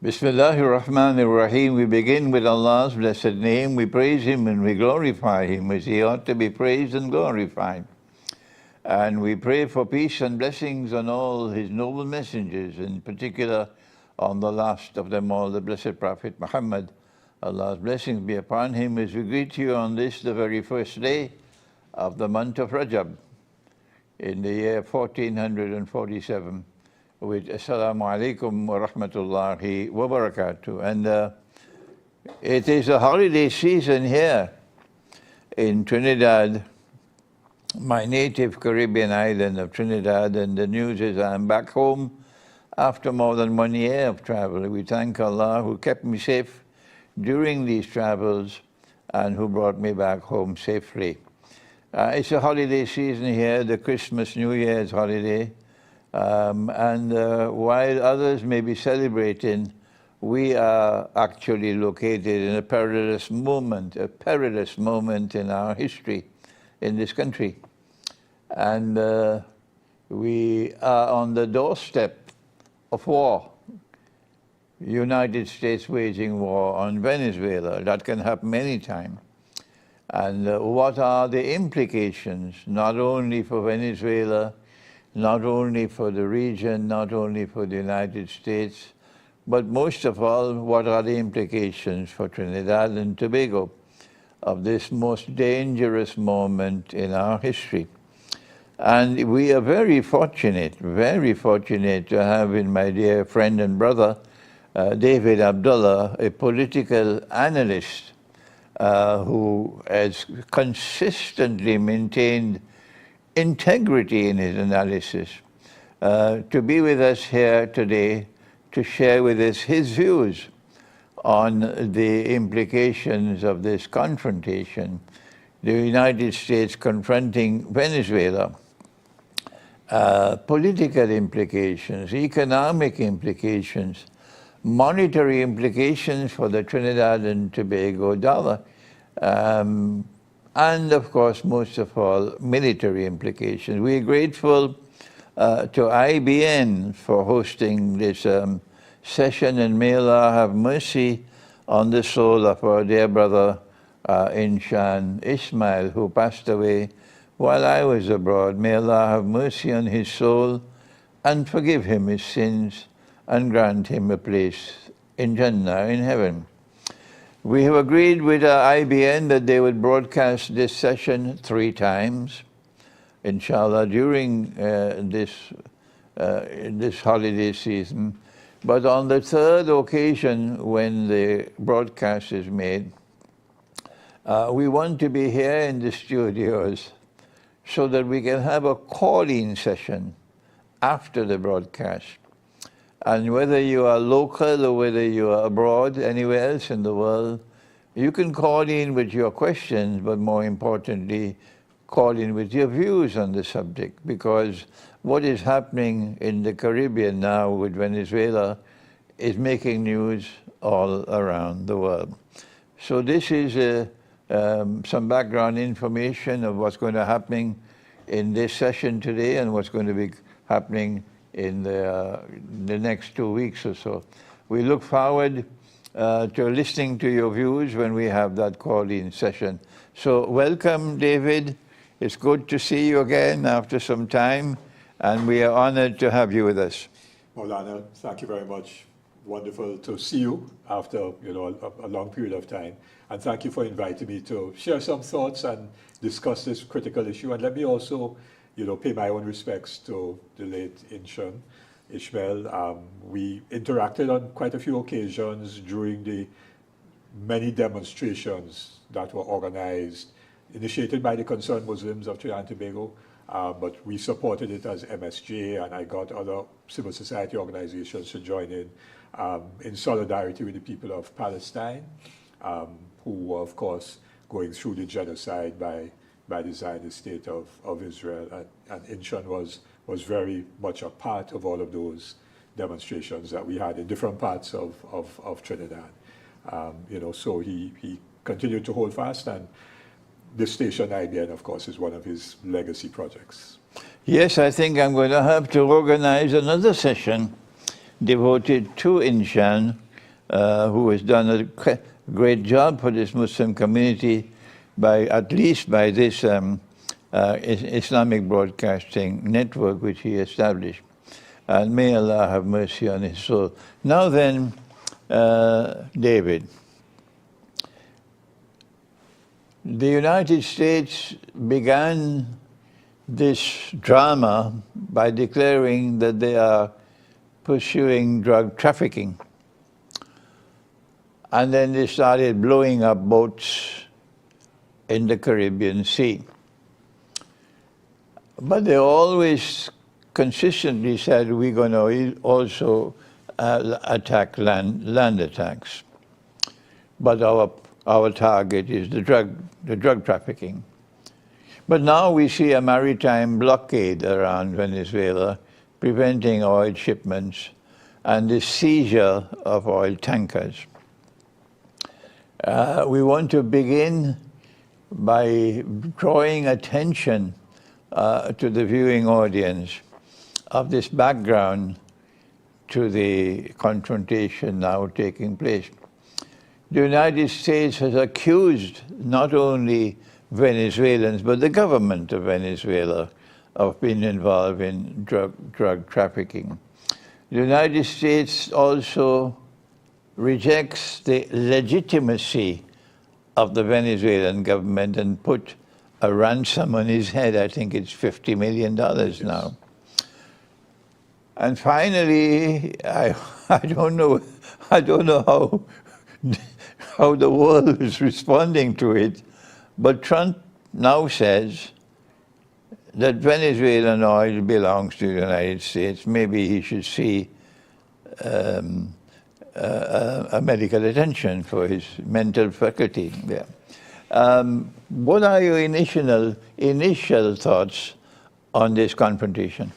Bismillahirrahmanirrahim. We begin with Allah's blessed name. We praise Him and we glorify Him as He ought to be praised and glorified. And we pray for peace and blessings on all His noble messengers, in particular on the last of them all, the blessed Prophet Muhammad. Allah's blessings be upon him as we greet you on this, the very first day of the month of Rajab, in the year 1447, with Assalamu alaikum wa rahmatullahi wa barakatuh. And it is a holiday season here in Trinidad, my native Caribbean island of Trinidad, and the news is I'm back home after more than 1 year of travel. We thank Allah who kept me safe during these travels and who brought me back home safely. It's a holiday season here, the Christmas, New Year's holiday. While others may be celebrating, we are actually located in a perilous moment in our history in this country. And we are on the doorstep of war. United States waging war on Venezuela. That can happen anytime. And what are the implications, not only for Venezuela, not only for the region, not only for the United States, but most of all, what are the implications for Trinidad and Tobago of this most dangerous moment in our history? And we are very fortunate to have in my dear friend and brother, David Abdullah, a political analyst who has consistently maintained integrity in his analysis, to be with us here today to share with us his views on the implications of this confrontation, the United States confronting Venezuela, political implications, economic implications, monetary implications for the Trinidad and Tobago dollar, and of course, most of all, military implications. We are grateful to IBN for hosting this session, and may Allah have mercy on the soul of our dear brother Inshan Ismail, who passed away while I was abroad. May Allah have mercy on his soul and forgive him his sins and grant him a place in Jannah, in heaven. We have agreed with IBN that they would broadcast this session 3 times, inshallah, during this holiday season. But on the 3rd occasion when the broadcast is made, we want to be here in the studios so that we can have a call-in session after the broadcast. And whether you are local or whether you are abroad, anywhere else in the world, you can call in with your questions, but more importantly, call in with your views on the subject, because what is happening in the Caribbean now with Venezuela is making news all around the world. So this is some background information of what's going to happen in this session today and what's going to be happening in the next 2 weeks or so. We look forward to listening to your views when we have that call-in session. So welcome, David. It's good to see you again after some time, and we are honored to have you with us. Maulana, thank you very much. Wonderful to see you after a long period of time. And thank you for inviting me to share some thoughts and discuss this critical issue. And let me also pay my own respects to the late Inshan Ismail. We interacted on quite a few occasions during the many demonstrations that were organized, initiated by the concerned Muslims of Trinidad and Tobago, but we supported it as MSJ, and I got other civil society organizations to join in solidarity with the people of Palestine, who were, of course, going through the genocide by the Zionist state of Israel. And Inshan was very much a part of all of those demonstrations that we had in different parts of Trinidad. So he continued to hold fast, and this station, IBN, of course, is one of his legacy projects. Yes, I think I'm going to have to organize another session devoted to Inshan, who has done a great job for this Muslim community at least by this Islamic Broadcasting Network which he established. And may Allah have mercy on his soul. Now then, David, the United States began this drama by declaring that they are pursuing drug trafficking. And then they started blowing up boats in the Caribbean Sea. But they always consistently said, we're going to also attack land attacks. But our target is the drug trafficking. But now we see a maritime blockade around Venezuela, preventing oil shipments and the seizure of oil tankers. We want to begin by drawing attention to the viewing audience of this background to the confrontation now taking place. The United States has accused not only Venezuelans, but the government of Venezuela of being involved in drug trafficking. The United States also rejects the legitimacy of the Venezuelan government and put a ransom on his head. I think it's $50 million now. And finally, I don't know how the world is responding to it, but Trump now says that Venezuelan oil belongs to the United States. Maybe he should see a medical attention for his mental faculty. Yeah. What are your initial thoughts on this confrontation?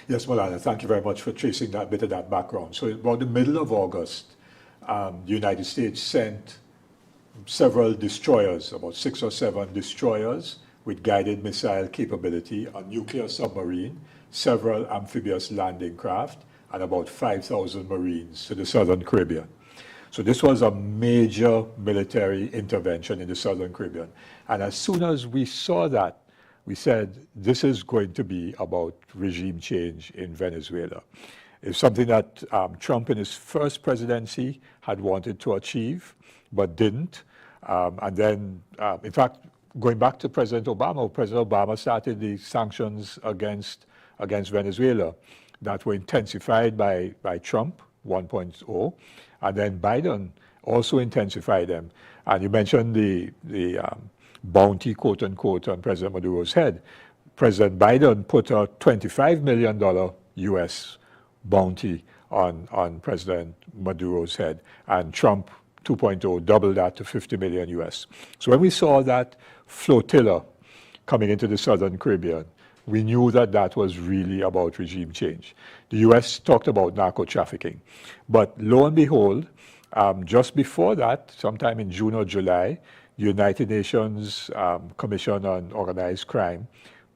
Yes, Malana, thank you very much for tracing that bit of that background. So about the middle of August, the United States sent several destroyers, about 6 or 7 destroyers with guided missile capability, a nuclear submarine, several amphibious landing craft, and about 5,000 Marines to the Southern Caribbean. So this was a major military intervention in the Southern Caribbean. And as soon as we saw that, we said, this is going to be about regime change in Venezuela. It's something that Trump in his first presidency had wanted to achieve, but didn't. And then, in fact, going back to President Obama started the sanctions against Venezuela that were intensified by Trump 1.0, and then Biden also intensified them. And you mentioned the bounty, quote unquote, on President Maduro's head. President Biden put a $25 million US bounty on President Maduro's head, and Trump 2.0 doubled that to 50 million US. So when we saw that flotilla coming into the Southern Caribbean, we knew that that was really about regime change. The US talked about narco trafficking, but lo and behold, just before that, sometime in June or July, the United Nations Commission on Organized Crime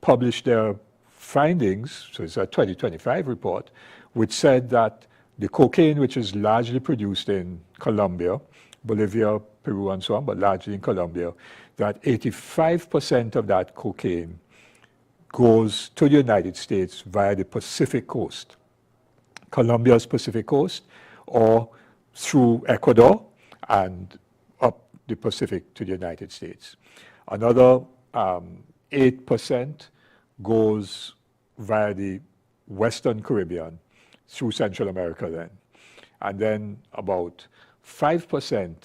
published their findings, so it's a 2025 report, which said that the cocaine, which is largely produced in Colombia, Bolivia, Peru, and so on, but largely in Colombia, that 85% of that cocaine goes to the United States via the Pacific coast, Colombia's Pacific coast, or through Ecuador and up the Pacific to the United States. Another 8% goes via the Western Caribbean through Central America then. And then about 5%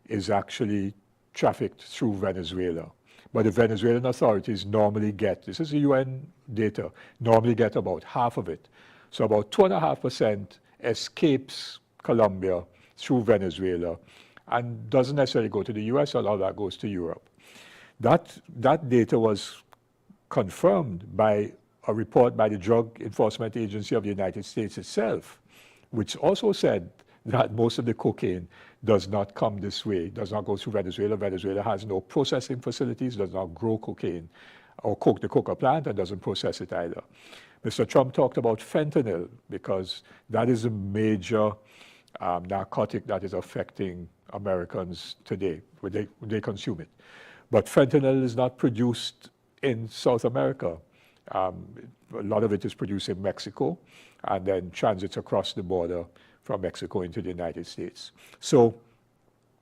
is actually trafficked through Venezuela. But the Venezuelan authorities normally get, this is the UN data, normally get about half of it. So about 2.5% escapes Colombia through Venezuela and doesn't necessarily go to the US, a lot of that goes to Europe. That data was confirmed by a report by the Drug Enforcement Agency of the United States itself, which also said that most of the cocaine does not come this way, does not go through Venezuela. Venezuela has no processing facilities, does not grow cocaine or coke the coca plant, and doesn't process it either. Mr. Trump talked about fentanyl because that is a major narcotic that is affecting Americans today when they consume it. But fentanyl is not produced in South America. A lot of it is produced in Mexico and then transits across the border from Mexico into the United States. So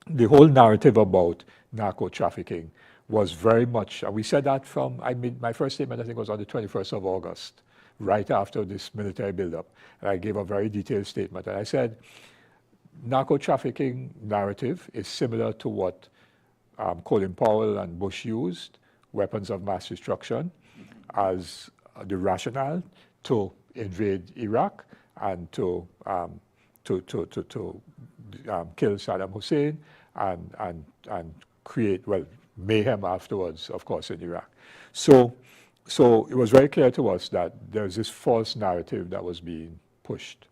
the whole narrative about narco trafficking was very much, and we said that from, I made my first statement, I think, was on the 21st of August, right after this military buildup. And I gave a very detailed statement. And I said, narco trafficking narrative is similar to what Colin Powell and Bush used, weapons of mass destruction, as the rationale to invade Iraq and to kill Saddam Hussein and create, well, mayhem afterwards, of course, in Iraq. So it was very clear to us that there's this false narrative that was being pushed,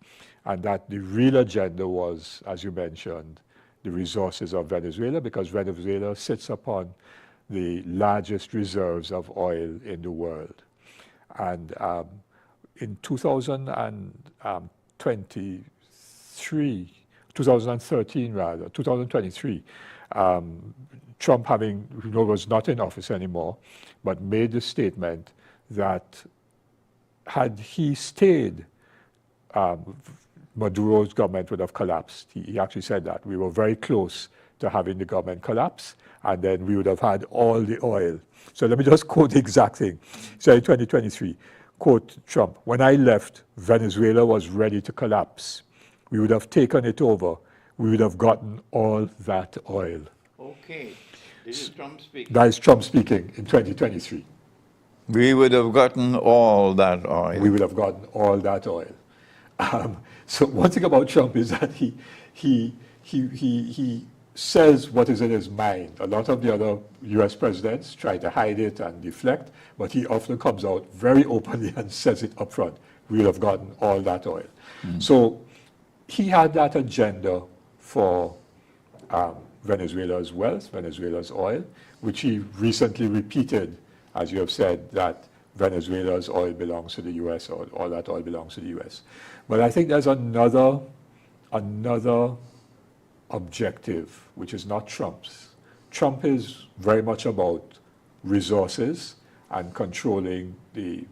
and that the real agenda was, as you mentioned, the resources of Venezuela, because Venezuela sits upon the largest reserves of oil in the world. And in 2023, Trump, having, was not in office anymore, but made the statement that had he stayed, Maduro's government would have collapsed. He actually said that. We were very close to having the government collapse, and then we would have had all the oil. So let me just quote the exact thing. So in 2023, quote Trump, "When I left, Venezuela was ready to collapse. We would have taken it over. We would have gotten all that oil." Okay, this is Trump speaking. That is Trump speaking in 2023. We would have gotten all that oil. We would have gotten all that oil. So one thing about Trump is that he says what is in his mind. A lot of the other US presidents try to hide it and deflect, but he often comes out very openly and says it up front. We would have gotten all that oil. So he had that agenda for Venezuela's wealth, Venezuela's oil, which he recently repeated, as you have said, that Venezuela's oil belongs to the US, or all that oil belongs to the US. But I think there's another objective, which is not Trump's. Trump is very much about resources and controlling the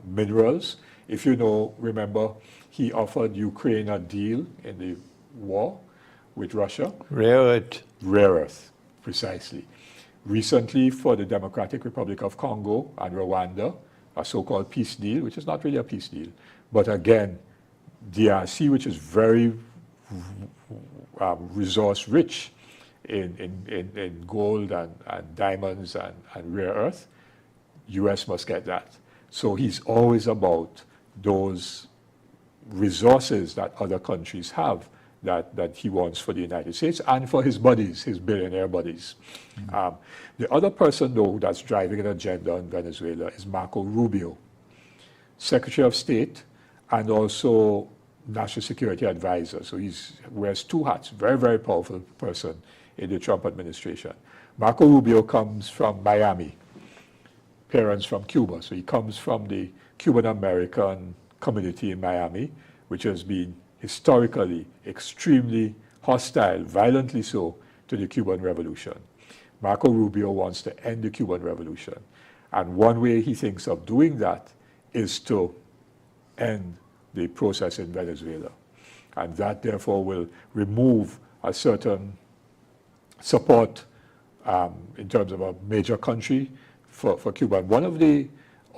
minerals. If you remember, he offered Ukraine a deal in the war with Russia. Rare earth. Rare earth, precisely. Recently, for the Democratic Republic of Congo and Rwanda, a so-called peace deal, which is not really a peace deal, but again, DRC, which is very resource-rich in gold and diamonds and rare earth, US must get that. So he's always about those resources that other countries have that he wants for the United States and for his buddies, his billionaire buddies. The other person, though, that's driving an agenda in Venezuela is Marco Rubio, Secretary of State and also National Security Advisor. So he wears two hats, very, very powerful person in the Trump administration. Marco Rubio comes from Miami, parents from Cuba. So he comes from the Cuban-American community in Miami, which has been historically extremely hostile, violently so, to the Cuban Revolution. Marco Rubio wants to end the Cuban Revolution. And one way he thinks of doing that is to end the process in Venezuela. And that, therefore, will remove a certain support in terms of a major country for Cuba. And one of the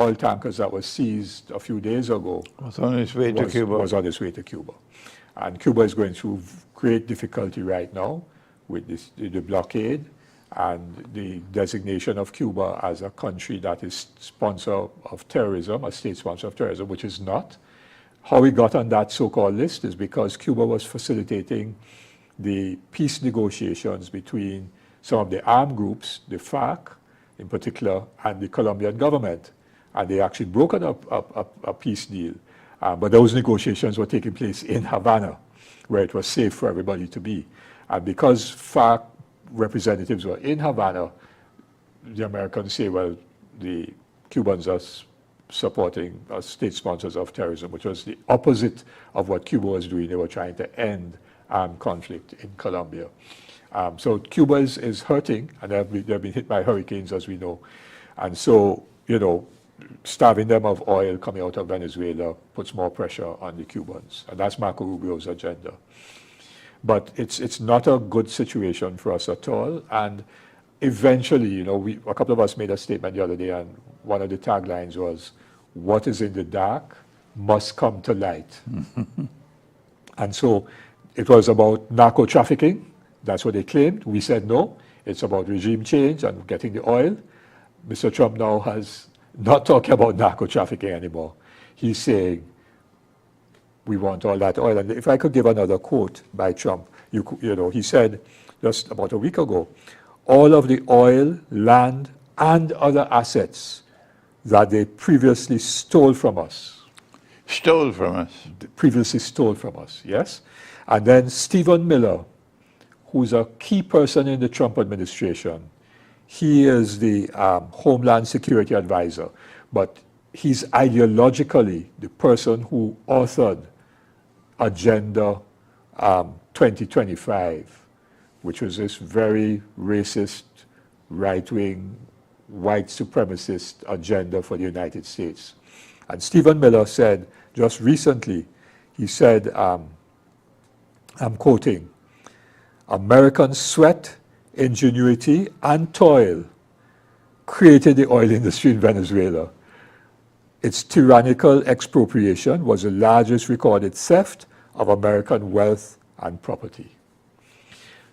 oil tankers that was seized a few days ago was on its way to Cuba. Was on its way to Cuba. And Cuba is going through great difficulty right now with the blockade and the designation of Cuba as a country that is sponsor of terrorism, a state sponsor of terrorism, which is not. How we got on that so-called list is because Cuba was facilitating the peace negotiations between some of the armed groups, the FARC in particular, and the Colombian government. And they actually brokered a peace deal. But those negotiations were taking place in Havana, where it was safe for everybody to be. And because FARC representatives were in Havana, the Americans say, well, the Cubans are supporting state sponsors of terrorism, which was the opposite of what Cuba was doing. They were trying to end conflict in Colombia. So Cuba is hurting, and they've been hit by hurricanes, as we know. And so, you know, starving them of oil coming out of Venezuela puts more pressure on the Cubans. And that's Marco Rubio's agenda. But it's not a good situation for us at all. And eventually, you know, a couple of us made a statement the other day, and one of the taglines was, "What is in the dark must come to light." And so it was about narco trafficking. That's what they claimed. We said no. It's about regime change and getting the oil. Mr. Trump now has not talking about narco trafficking anymore. He's saying, we want all that oil. And if I could give another quote by Trump, you know, he said just about a week ago, all of the oil, land, and other assets that they previously stole from us. Stole from us. Previously stole from us, yes? And then Stephen Miller, who's a key person in the Trump administration, he is the Homeland Security Advisor, but he's ideologically the person who authored Agenda 2025, which was this very racist, right-wing, white supremacist agenda for the United States. And Stephen Miller said just recently, he said, I'm quoting, "American sweat, ingenuity, and toil created the oil industry in Venezuela. Its tyrannical expropriation was the largest recorded theft of American wealth and property."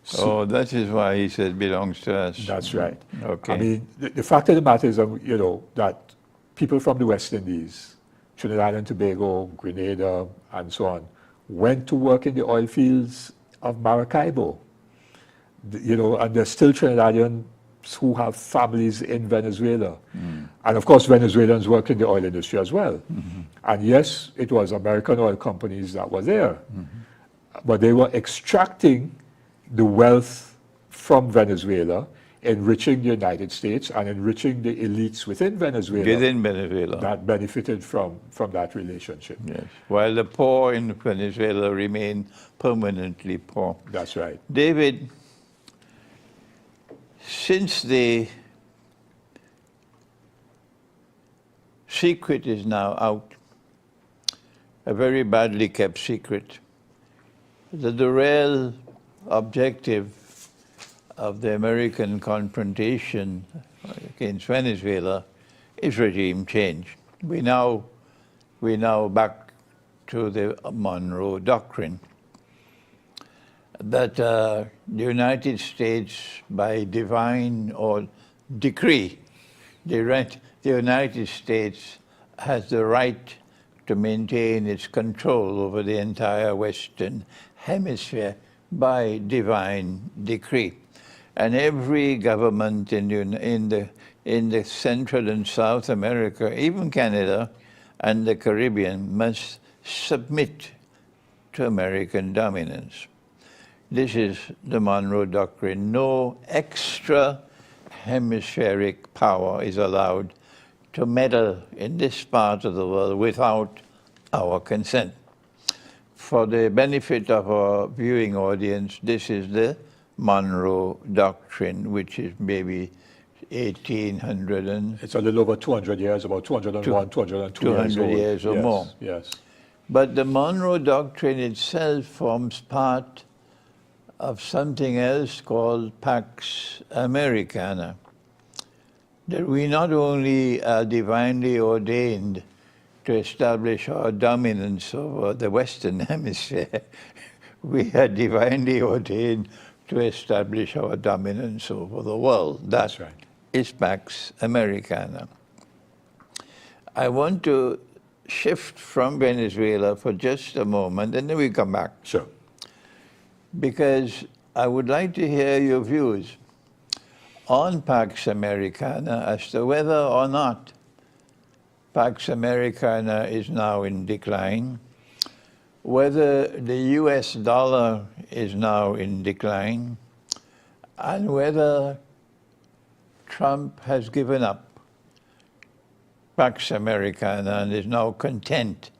So that is why he said belongs to us. That's right. Okay. I mean, the fact of the matter is, you know, that people from the West Indies, Trinidad and Tobago, Grenada, and so on, went to work in the oil fields of Maracaibo. You know, and there's still Trinidadians who have families in Venezuela. And of course, Venezuelans work in the oil industry as well. And yes, it was American oil companies that were there, but they were extracting the wealth from Venezuela, enriching the United States and enriching the elites within Venezuela. Within Venezuela. That benefited from that relationship. Yes. While the poor in Venezuela remain permanently poor. That's right. David, since the secret is now out, a very badly kept secret, that the real objective of the American confrontation against Venezuela is regime change. We now back to the Monroe Doctrine, that the United States, by divine or decree, the United States has the right to maintain its control over the entire Western Hemisphere by divine decree. And every government in the Central and South America, even Canada and the Caribbean, must submit to American dominance. This is the Monroe Doctrine. No extra hemispheric power is allowed to meddle in this part of the world without our consent. For the benefit of our viewing audience, this is the Monroe Doctrine, which is maybe 1800 and... It's a little over 200 years, about 201, 202 years old. years or more. Yes. But the Monroe Doctrine itself forms part of something else called Pax Americana. That we not only are divinely ordained to establish our dominance over the Western Hemisphere, we are divinely ordained to establish our dominance over the world. That's right. Is Pax Americana. I want to shift from Venezuela for just a moment, and then we come back. Sure. Because I would like to hear your views on Pax Americana as to whether or not Pax Americana is now in decline, whether the US dollar is now in decline, and whether Trump has given up Pax Americana and is now content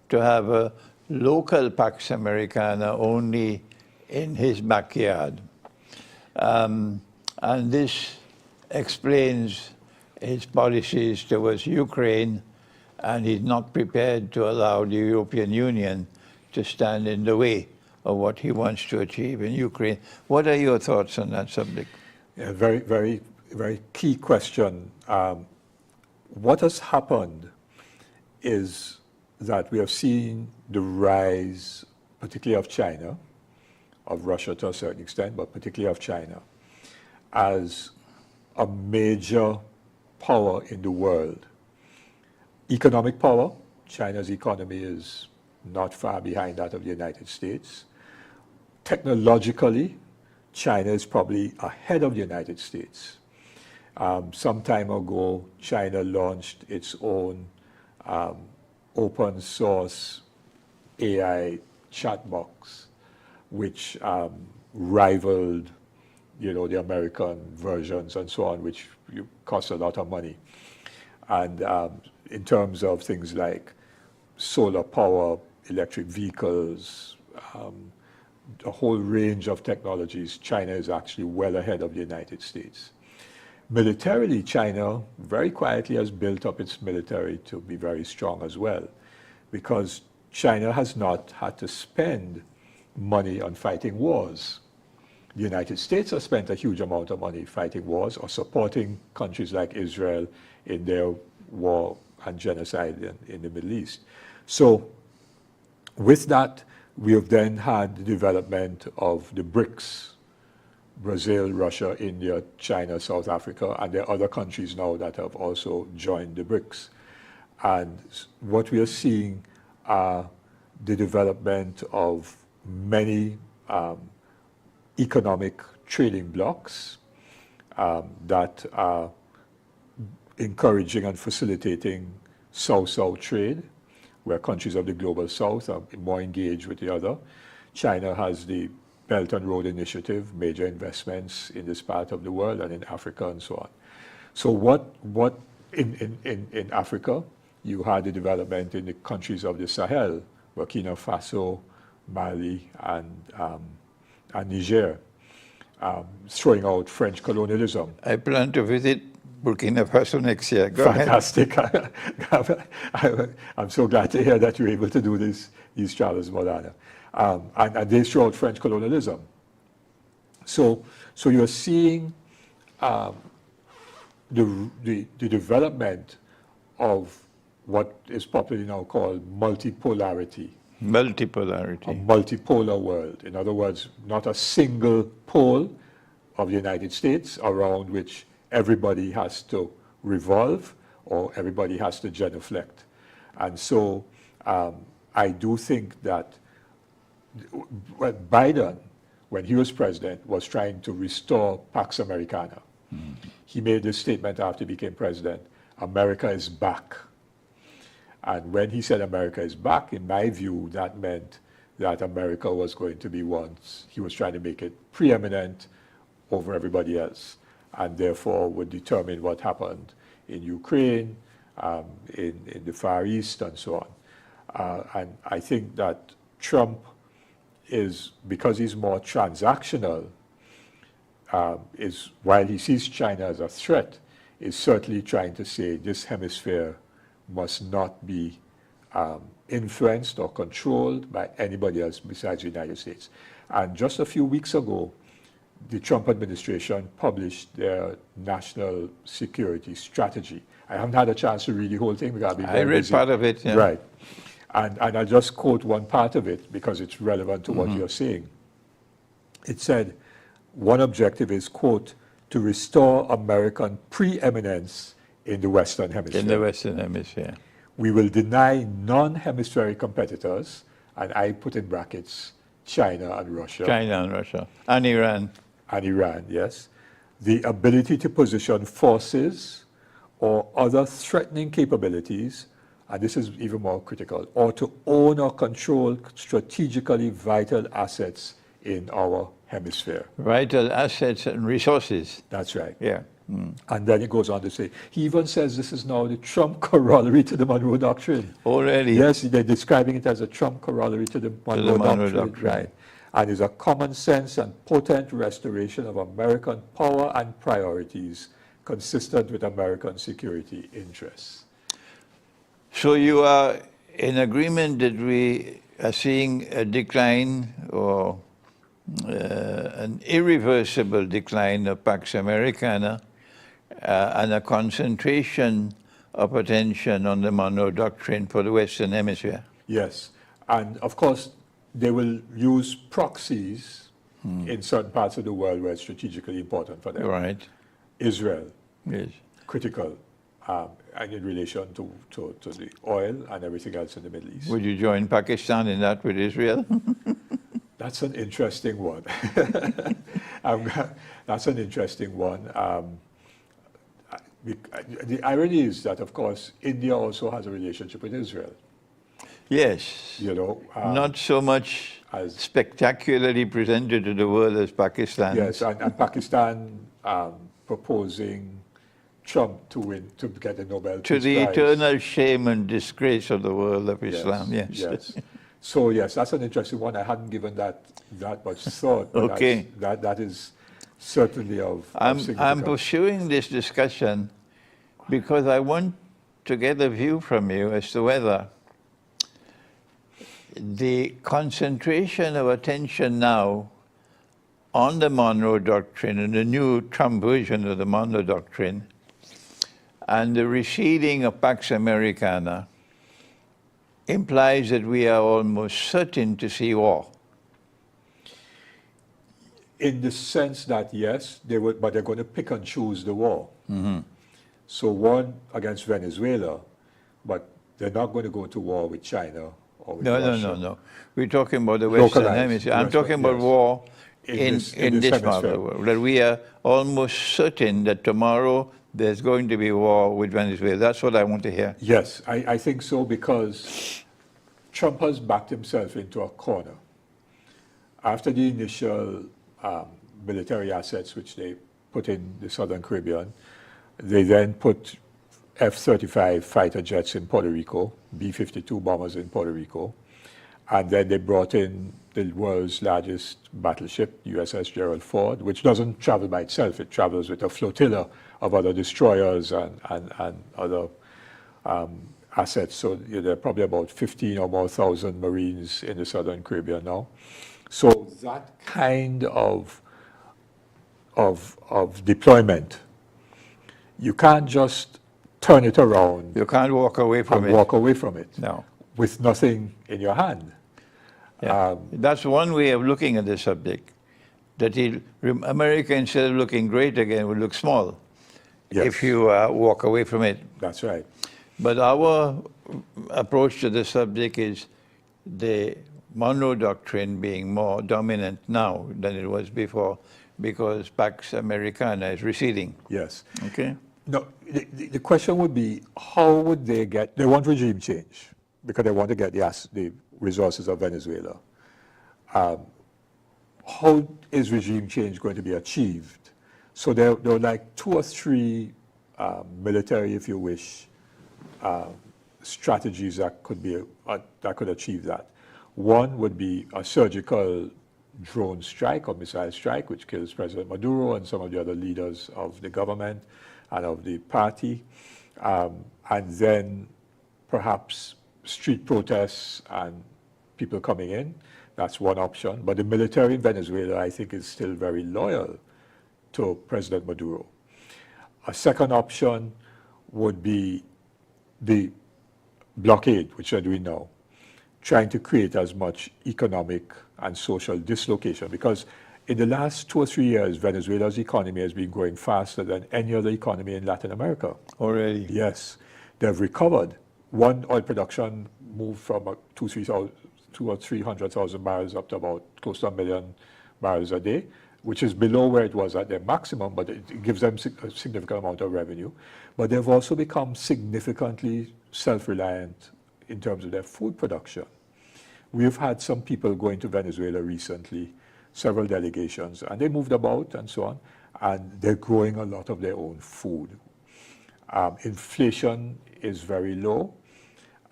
to have a local Pax Americana only in his backyard. And this explains his policies towards Ukraine, and he's not prepared to allow the European Union to stand in the way of what he wants to achieve in Ukraine. What are your thoughts on that subject? Yeah, very, very, very key question. What has happened is that we have seen the rise, particularly of China, of Russia to a certain extent, but particularly of China, as a major power in the world. Economic power, China's economy is not far behind that of the United States. Technologically, China is probably ahead of the United States. Some time ago, China launched its own open source AI chat box, which rivaled, the American versions and so on, which cost a lot of money. And in terms of things like solar power, electric vehicles, a whole range of technologies, China is actually well ahead of the United States. Militarily, China very quietly has built up its military to be very strong as well, because China has not had to spend money on fighting wars. The United States has spent a huge amount of money fighting wars or supporting countries like Israel in their war and genocide in the Middle East. So with that, we have then had the development of the BRICS, Brazil, Russia, India, China, South Africa, and there are other countries now that have also joined the BRICS. And what we are seeing are the development of many economic trading blocs that are encouraging and facilitating South-South trade, where countries of the global South are more engaged with the other. China has the Belt and Road Initiative, major investments in this part of the world and in Africa and so on. So what in Africa, you had the development in the countries of the Sahel, Burkina Faso, Mali, and Niger, throwing out French colonialism. I plan to visit Burkina Faso next year. Go Fantastic. I'm so glad to hear that you're able to do these travels, Maulana. And they throw out French colonialism. So you're seeing the development of what is popularly now called multipolarity. Multipolarity. A multipolar world. In other words, not a single pole of the United States around which everybody has to revolve or everybody has to genuflect. And so I do think that Biden, when he was president, was trying to restore Pax Americana. Mm-hmm. He made this statement after he became president, America is back. And when he said America is back, in my view, that meant that America was going to be once. He was trying to make it preeminent over everybody else, and therefore would determine what happened in Ukraine, in the Far East, and so on. And I think that Trump is, because he's more transactional, is, while he sees China as a threat, is certainly trying to say this hemisphere must not be influenced or controlled by anybody else besides the United States. And just a few weeks ago, the Trump administration published their national security strategy. I haven't had a chance to read the whole thing because I've been very busy. I read part of it, yeah. Right. And I'll just quote one part of it because it's relevant to what you're saying. It said, one objective is, quote, to restore American preeminence in the Western Hemisphere. In the Western Hemisphere. We will deny non-hemispheric competitors, and I put in brackets, China and Russia. China and Russia. And Iran. And Iran, yes. The ability to position forces or other threatening capabilities, and this is even more critical, or to own or control strategically vital assets in our hemisphere. Vital assets and resources. That's right. Yeah. And then it goes on to say, he even says this is now the Trump corollary to the Monroe Doctrine. Already. Yes, they're describing it as a Trump corollary to the Monroe, Doctrine, right? And is a common sense and potent restoration of American power and priorities consistent with American security interests. So you are in agreement that we are seeing a decline or an irreversible decline of Pax Americana and a concentration of attention on the Monroe Doctrine for the Western Hemisphere? Yes, and of course they will use proxies in certain parts of the world where it's strategically important for them. Right. Israel, Yes. critical, and in relation to the oil and everything else in the Middle East. Would you join Pakistan in that with Israel? That's an interesting one. That's an interesting one. The irony is that, of course, India also has a relationship with Israel. Yes. You know, Not so much as spectacularly presented to the world as Pakistan. yes, and Pakistan proposing Trump to win, to get the Nobel To Peace the Prize. eternal shame and disgrace of the world of Yes, Islam, yes. Yes. So yes, that's an interesting one. I hadn't given that much thought. But Okay. that is certainly of I'm significance. pursuing this discussion because I want to get a view from you as to whether the concentration of attention now on the Monroe Doctrine and the new Trump version of the Monroe Doctrine and the receding of Pax Americana implies that we are almost certain to see war. In the sense that, yes, they would, but they're going to pick and choose the war. So one against Venezuela, but they're not going to go to war with China or with Russia. No. We're talking about the Western Localized. Hemisphere. I'm Western, talking about yes. war In in this this part of hemisphere. the world. That we are almost certain that tomorrow there's going to be war with Venezuela. That's what I want to hear. Yes, I think so, because Trump has backed himself into a corner. After the initial military assets which they put in the Southern Caribbean, they then put F-35 fighter jets in Puerto Rico, B-52 bombers in Puerto Rico, and then they brought in the world's largest battleship, USS Gerald Ford, which doesn't travel by itself. It travels with a flotilla of other destroyers and other assets. So there are probably about 15 or more thousand Marines in the Southern Caribbean now. So that kind of deployment, you can't just turn it around You can't walk away from and it. walk away from it No. with nothing in your hand. Yeah. That's one way of looking at the subject. That America, instead of looking great again, will look small Yes. if you walk away from it. That's right. But our approach to the subject is the Monroe Doctrine being more dominant now than it was before because Pax Americana is receding. Yes. Okay? No, the question would be, how would they want regime change because they want to get the resources of Venezuela. How is regime change going to be achieved? So there are like 2 or 3 military, if you wish, strategies that could achieve that. One would be a surgical drone strike or missile strike, which kills President Maduro and some of the other leaders of the government and of the party. And then perhaps street protests and people coming in. That's one option. But the military in Venezuela, I think, is still very loyal to President Maduro. A second option would be the blockade, which they're doing now, trying to create as much economic and social dislocation. Because in the last 2 or 3 years, Venezuela's economy has been growing faster than any other economy in Latin America. Already. Yes, they've recovered. One, oil production moved from 200,000 or 300,000 barrels up to about close to 1 million barrels a day, which is below where it was at their maximum, but it gives them a significant amount of revenue. But they've also become significantly self-reliant in terms of their food production. We've had some people going to Venezuela recently, several delegations, and they moved about and so on. and they're growing a lot of their own food. Inflation is very low,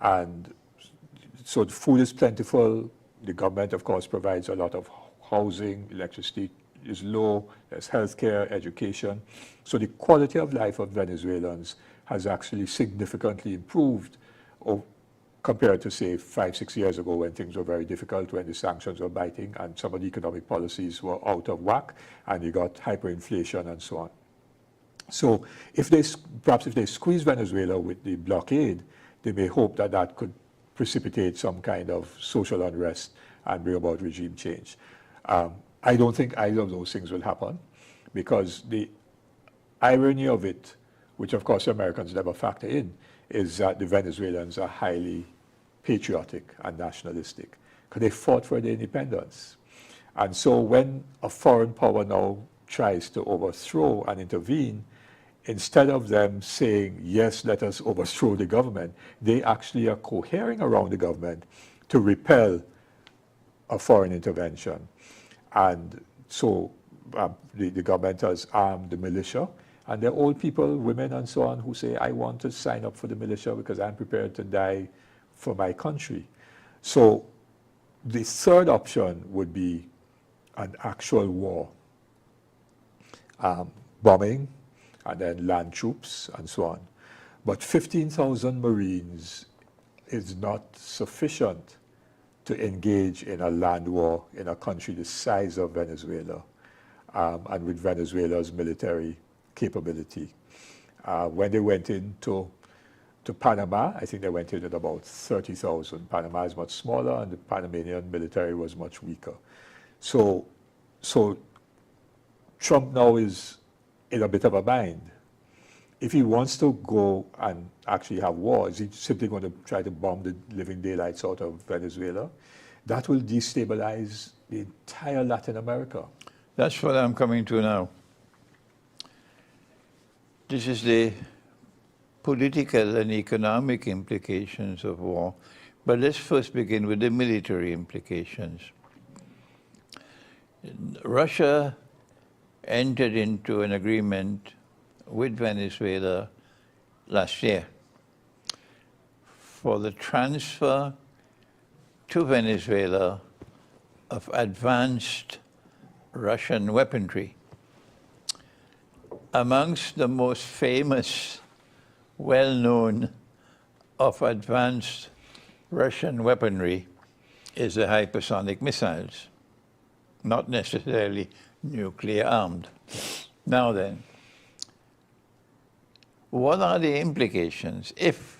and so the food is plentiful. The government, of course, provides a lot of housing, electricity is low, there's healthcare, education. So the quality of life of Venezuelans has actually significantly improved compared to, say, 5-6 years ago when things were very difficult, when the sanctions were biting and some of the economic policies were out of whack and you got hyperinflation and so on. So perhaps if they squeeze Venezuela with the blockade, they may hope that that could precipitate some kind of social unrest and bring about regime change. I don't think either of those things will happen, because the irony of it, which of course the Americans never factor in, is that the Venezuelans are highly patriotic and nationalistic, because they fought for their independence. And so when a foreign power now tries to overthrow and intervene, instead of them saying, yes, let us overthrow the government, they actually are cohering around the government to repel a foreign intervention. And so the government has armed the militia, and there are old people, women and so on, who say, I want to sign up for the militia because I'm prepared to die for my country. So the third option would be an actual war, bombing, and then land troops and so on. But 15,000 Marines is not sufficient to engage in a land war in a country the size of Venezuela, and with Venezuela's military capability. When they went into Panama, I think they went in at about 30,000. Panama is much smaller, and the Panamanian military was much weaker. So Trump now is in a bit of a bind. If he wants to go and actually have war, is he simply going to try to bomb the living daylights out of Venezuela? That will destabilize the entire Latin America. That's what I'm coming to now. This is the political and economic implications of war. But let's first begin with the military implications. Russia entered into an agreement with Venezuela last year for the transfer to Venezuela of advanced Russian weaponry. Amongst the most famous, well-known of advanced Russian weaponry is the hypersonic missiles, not necessarily nuclear armed. Now then, what are the implications if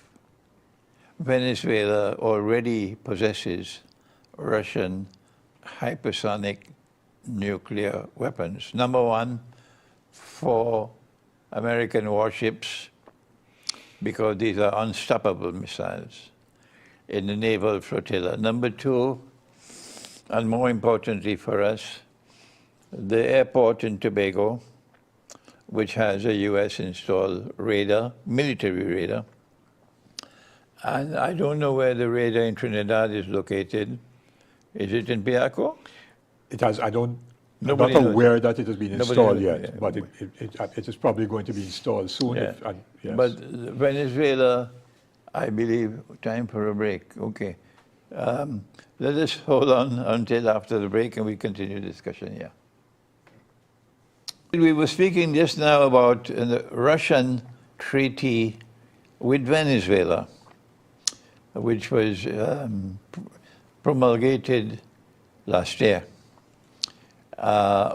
Venezuela already possesses Russian hypersonic nuclear weapons? Number one, for American warships, because these are unstoppable missiles in the naval flotilla. Number two, and more importantly for us, the airport in Tobago, which has a US-installed radar, military radar. And I don't know where the radar in Trinidad is located. Is it in Piaco? It has, I'm not aware that it has been installed yet, but it is probably going to be installed soon. Yeah. Yes. But Venezuela, I believe, time for a break. Okay. Let us hold on until after the break and we continue the discussion here. We were speaking just now about the Russian treaty with Venezuela, which was promulgated last year,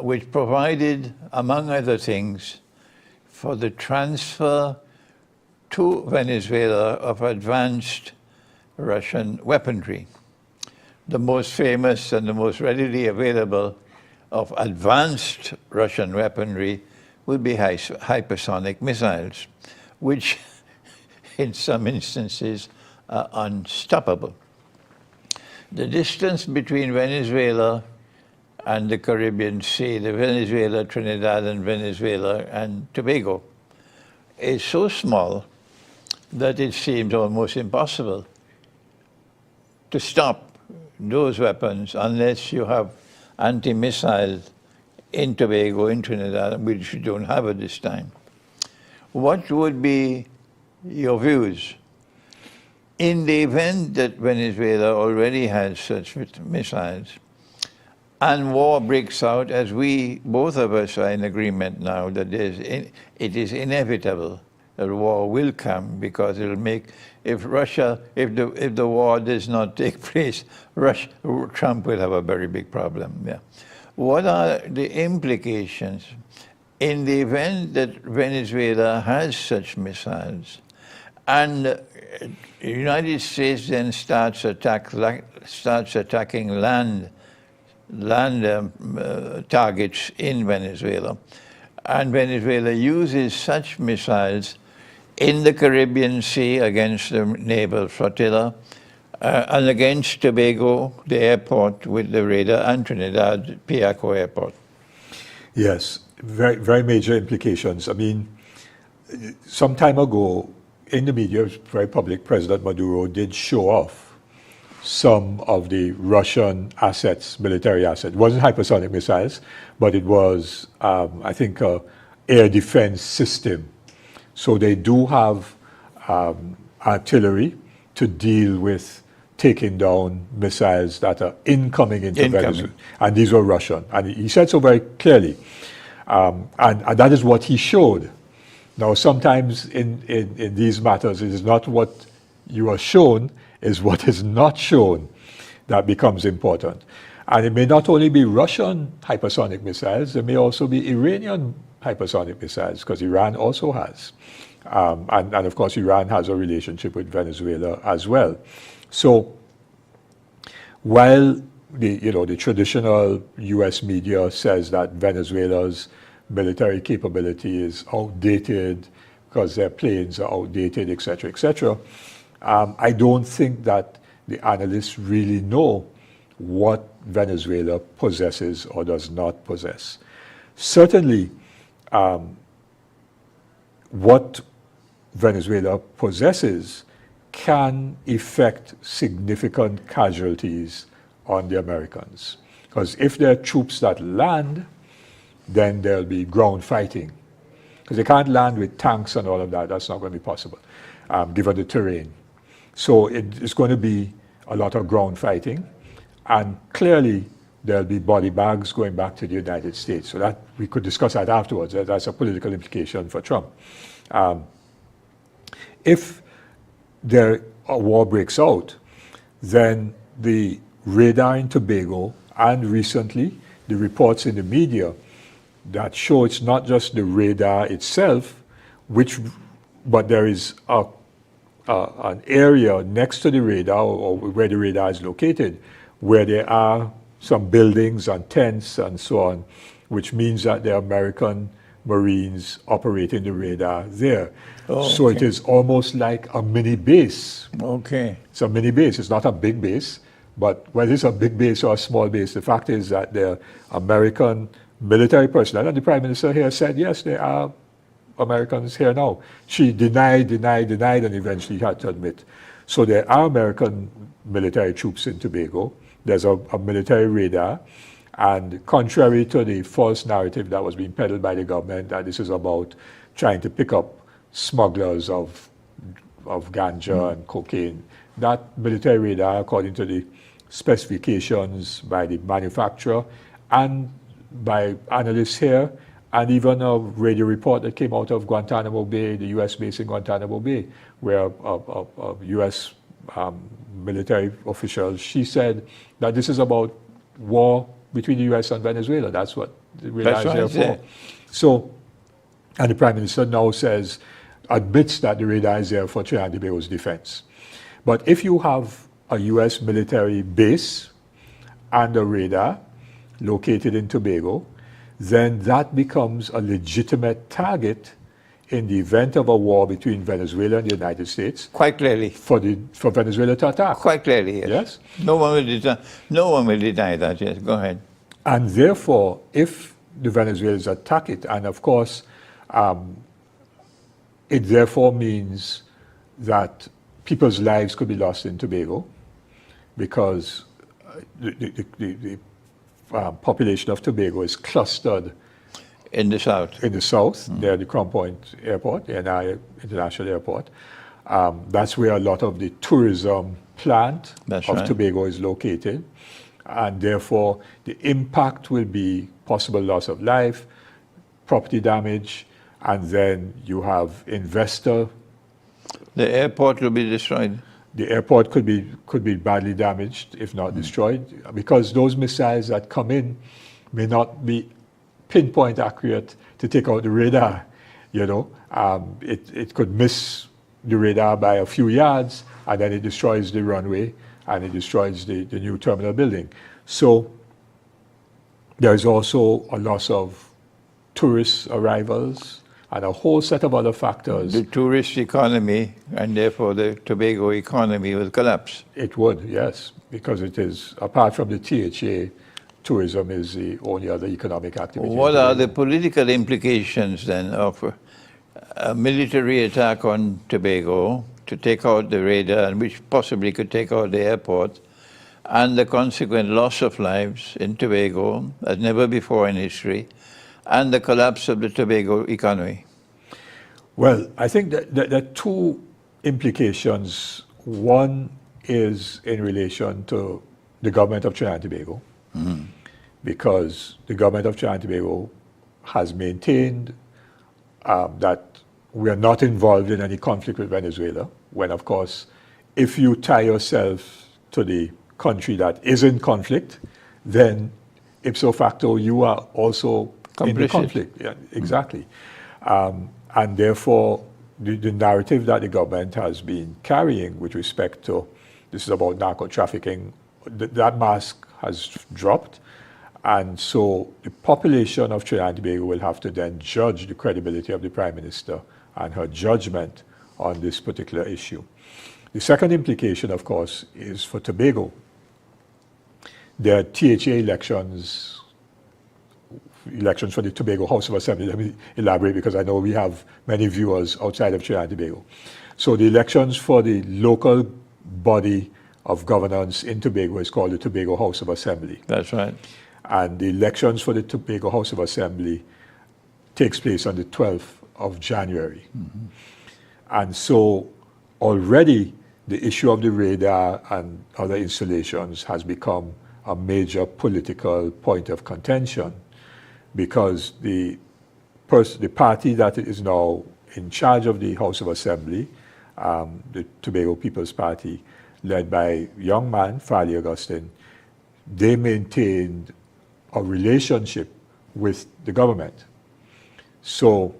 which provided, among other things, for the transfer to Venezuela of advanced Russian weaponry. The most famous and the most readily available of advanced Russian weaponry would be hypersonic missiles, which in some instances are unstoppable. The distance between Venezuela and the Caribbean Sea, the Venezuela, Trinidad, and Venezuela and Tobago, is so small that it seems almost impossible to stop those weapons unless you have anti-missile in Tobago, in Trinidad, which we don't have at this time. What would be your views in the event that Venezuela already has such missiles and war breaks out, as we, both of us are in agreement now that it is inevitable that war will come, because it'll make, if the war does not take place, Trump will have a very big problem. Yeah. What are the implications in the event that Venezuela has such missiles, and the United States then starts attacking land targets in Venezuela, and Venezuela uses such missiles in the Caribbean Sea against the naval flotilla, and against Tobago, the airport with the radar, and Trinidad, Piaco Airport? Yes, very, very major implications. I mean, some time ago, in the media, it was very public, President Maduro did show off some of the Russian assets, military assets. It wasn't hypersonic missiles, but it was, I think, an air defense system. So they do have artillery to deal with taking down missiles that are incoming into Venezuela. And these were Russian. And he said so very clearly. And that is what he showed. Now, sometimes in these matters, it is not what you are shown, is what is not shown that becomes important. And it may not only be Russian hypersonic missiles, there may also be Iranian hypersonic missiles, because Iran also has. And of course, Iran has a relationship with Venezuela as well. So while the traditional U.S. media says that Venezuela's military capability is outdated because their planes are outdated, etc., I don't think that the analysts really know what Venezuela possesses or does not possess. Certainly, what Venezuela possesses can effect significant casualties on the Americans. Because if there are troops that land, then there'll be ground fighting. Because they can't land with tanks and all of that. That's not going to be possible, given the terrain. So it's going to be a lot of ground fighting. And clearly, there'll be body bags going back to the United States. So that we could discuss that afterwards. That's a political implication for Trump. If a war breaks out, then the radar in Tobago, and recently the reports in the media that show it's not just the radar itself, but there is an area next to the radar, or where the radar is located, where there are some buildings and tents and so on, which means that there are American Marines operating the radar there. Oh, so okay. It is almost like a mini base. Okay. It's a mini base. It's not a big base, but whether it's a big base or a small base, the fact is that there are American military personnel, and the Prime Minister here said, yes, there are Americans here now. She denied, and eventually had to admit. So there are American military troops in Tobago. There's a military radar. And contrary to the false narrative that was being peddled by the government, that this is about trying to pick up smugglers of ganja and cocaine, that military radar, according to the specifications by the manufacturer and by analysts here, and even a radio report that came out of Guantanamo Bay, the U.S. base in Guantanamo Bay, where a U.S. Military official, she said that this is about war between the U.S. and Venezuela. That's what the radar is there for. So, and the Prime Minister now admits that the radar is there for Trinidad and Tobago's defense. But if you have a U.S. military base and a radar located in Tobago, then that becomes a legitimate target in the event of a war between Venezuela and the United States. Quite clearly. For Venezuela to attack. Quite clearly, yes. Yes? No one will deny that, yes. Go ahead. And therefore, if the Venezuelans attack it, and of course, it therefore means that people's lives could be lost in Tobago, because the population of Tobago is clustered In the south. in the south, near the Crown Point Airport, the NI International Airport. That's where a lot of the tourism plant That's of right. Tobago is located. And therefore, the impact will be possible loss of life, property damage, and then you have investor. The airport will be destroyed. The airport could be badly damaged, if not destroyed, because those missiles that come in may not be pinpoint accurate to take out the radar. You know, it could miss the radar by a few yards, and then it destroys the runway and it destroys the new terminal building. So there's also a loss of tourist arrivals and a whole set of other factors. The tourist economy, and therefore the Tobago economy, will collapse. It would, yes, because it is, apart from the THA, tourism is the only other economic activity. What are the political implications then of a military attack on Tobago to take out the radar, and which possibly could take out the airport, and the consequent loss of lives in Tobago as never before in history, and the collapse of the Tobago economy? Well, I think that there are two implications. One is in relation to the government of Trinidad and Tobago, because the government of Trinidad and Tobago has maintained that we are not involved in any conflict with Venezuela, when of course, if you tie yourself to the country that is in conflict, then ipso facto you are also in the Complicit. conflict. Yeah, exactly. And therefore, the narrative that the government has been carrying with respect to, this is about narco trafficking, that mask has dropped. And so the population of Trinidad and Tobago will have to then judge the credibility of the Prime Minister and her judgment on this particular issue. The second implication, of course, is for Tobago. There are THA elections for the Tobago House of Assembly. Let me elaborate, because I know we have many viewers outside of Trinidad and Tobago. So the elections for the local body of governance in Tobago is called the Tobago House of Assembly. That's right. And the elections for the Tobago House of Assembly takes place on the 12th of January. And so already the issue of the radar and other installations has become a major political point of contention, because the party that is now in charge of the House of Assembly, the Tobago People's Party, led by a young man, Farley Augustine, they maintained a relationship with the government. So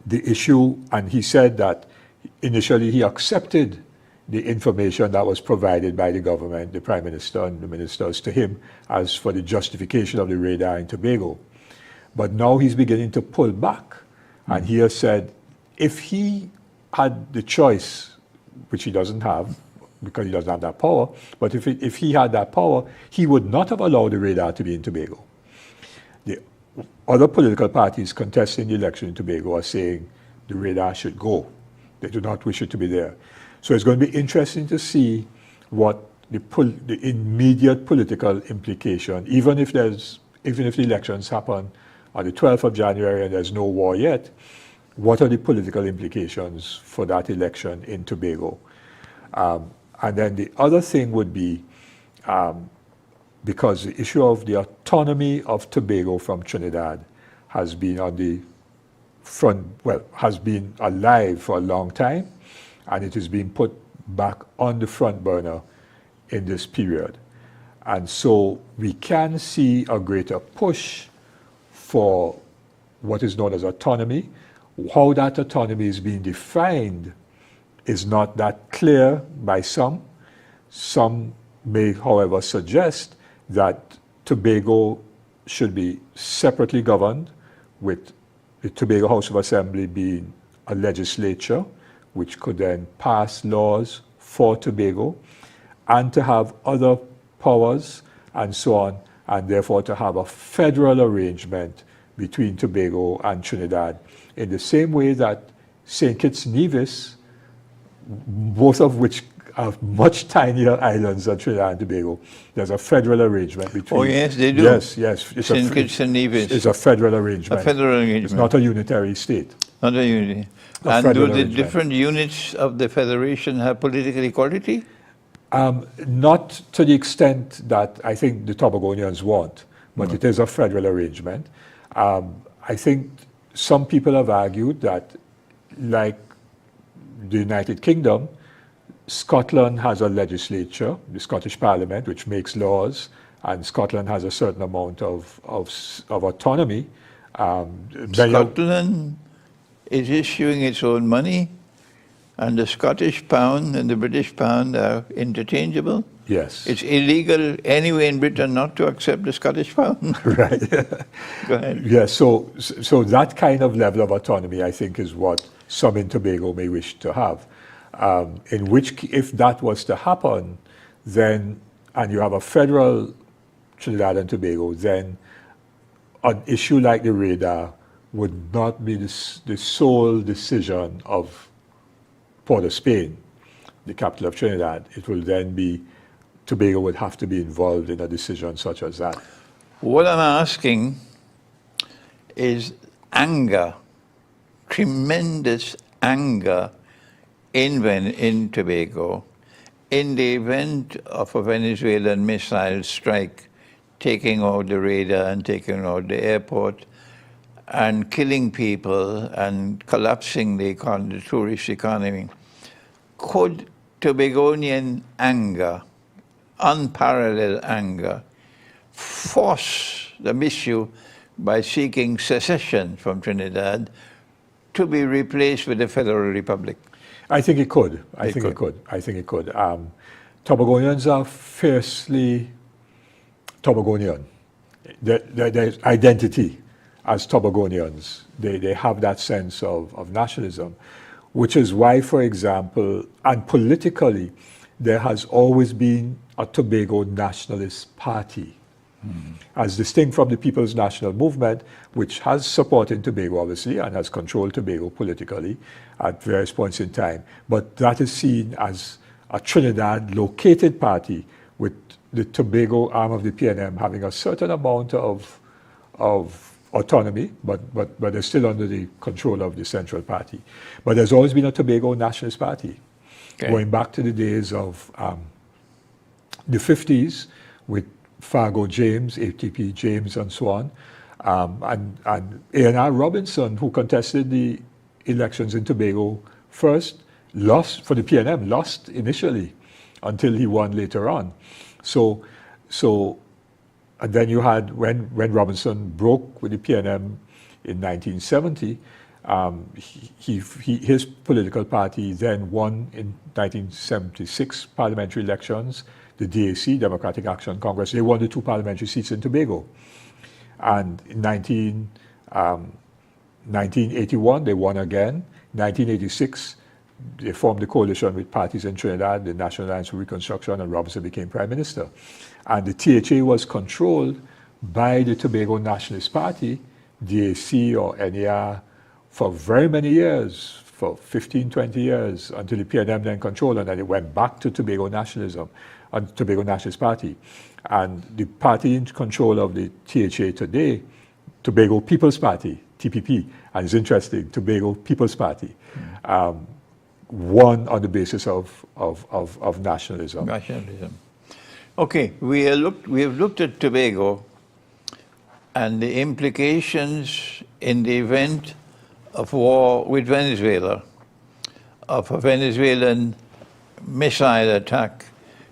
the issue, and he said that initially he accepted the information that was provided by the government, the Prime Minister and the ministers to him, as for the justification of the radar in Tobago. But now he's beginning to pull back. And he has said, if he had the choice, which he doesn't have, because he doesn't have that power, but if he had that power, he would not have allowed the radar to be in Tobago. The other political parties contesting the election in Tobago are saying the radar should go. They do not wish it to be there. So it's going to be interesting to see what the immediate political implication, even if the elections happen on the 12th of January and there's no war yet, what are the political implications for that election in Tobago? And then the other thing would be, because the issue of the autonomy of Tobago from Trinidad has been on the front, well, has been alive for a long time, and it is being put back on the front burner in this period. And so we can see a greater push for what is known as autonomy. How that autonomy is being defined is not that clear by some. Some may, however, suggest that Tobago should be separately governed, with the Tobago House of Assembly being a legislature, which could then pass laws for Tobago, and to have other powers and so on, and therefore to have a federal arrangement between Tobago and Trinidad, in the same way that St. Kitts and Nevis, both of which much tinier islands than Trinidad and Tobago. There's a federal arrangement between... Oh, yes, they do? Yes, yes. St. Kitts and Nevis. It's a federal arrangement. A federal arrangement. It's not a unitary state. Not a unity. And do the different units of the federation have political equality? Not to the extent that I think the Tobagonians want, but it is a federal arrangement. I think some people have argued that, like the United Kingdom, Scotland has a legislature, the Scottish Parliament, which makes laws, and Scotland has a certain amount of autonomy. Scotland is issuing its own money, and the Scottish pound and the British pound are interchangeable? Yes. It's illegal anyway in Britain not to accept the Scottish pound? Right. Go ahead. Yes, so that kind of level of autonomy, I think, is what some in Tobago may wish to have. In which, if that was to happen, then, and you have a federal Trinidad and Tobago, then an issue like the radar would not be the sole decision of Port of Spain, the capital of Trinidad. It will then be, Tobago would have to be involved in a decision such as that. What I'm asking is anger, tremendous anger in Tobago in the event of a Venezuelan missile strike, taking out the radar and taking out the airport and killing people and collapsing the tourist economy. Could Tobagonian anger, unparalleled anger, force the issue by seeking secession from Trinidad to be replaced with a federal republic? I think it could. I think it could. Tobagonians are fiercely Tobagonian. Their identity as Tobagonians, they have that sense of nationalism, which is why, for example, and politically, there has always been a Tobago nationalist party, as distinct from the People's National Movement, which has support in Tobago, obviously, and has controlled Tobago politically at various points in time. But that is seen as a Trinidad-located party with the Tobago arm of the PNM having a certain amount of autonomy, but they're still under the control of the central party. But there's always been a Tobago nationalist party, going back to the days of the 50s with Fargo James, ATP James, and so on, and A&R Robinson, who contested the elections in Tobago first, lost for the PNM, lost initially until he won later on. So and then you had, when Robinson broke with the PNM in 1970, his political party then won in 1976 parliamentary elections, the DAC, Democratic Action Congress. They won the 2 parliamentary seats in Tobago. And in 1981, they won again. 1986, they formed a coalition with parties in Trinidad, the National Alliance for Reconstruction, and Robinson became Prime Minister. And the THA was controlled by the Tobago Nationalist Party, DAC or NAR, for very many years, for 15, 20 years, until the PNM then controlled, and then it went back to Tobago nationalism, and Tobago Nationalist Party. And the party in control of the THA today, Tobago People's Party, TPP, and it's interesting, Tobago People's Party, won on the basis of nationalism. Nationalism. Okay, we have looked at Tobago and the implications in the event of war with Venezuela, of a Venezuelan missile attack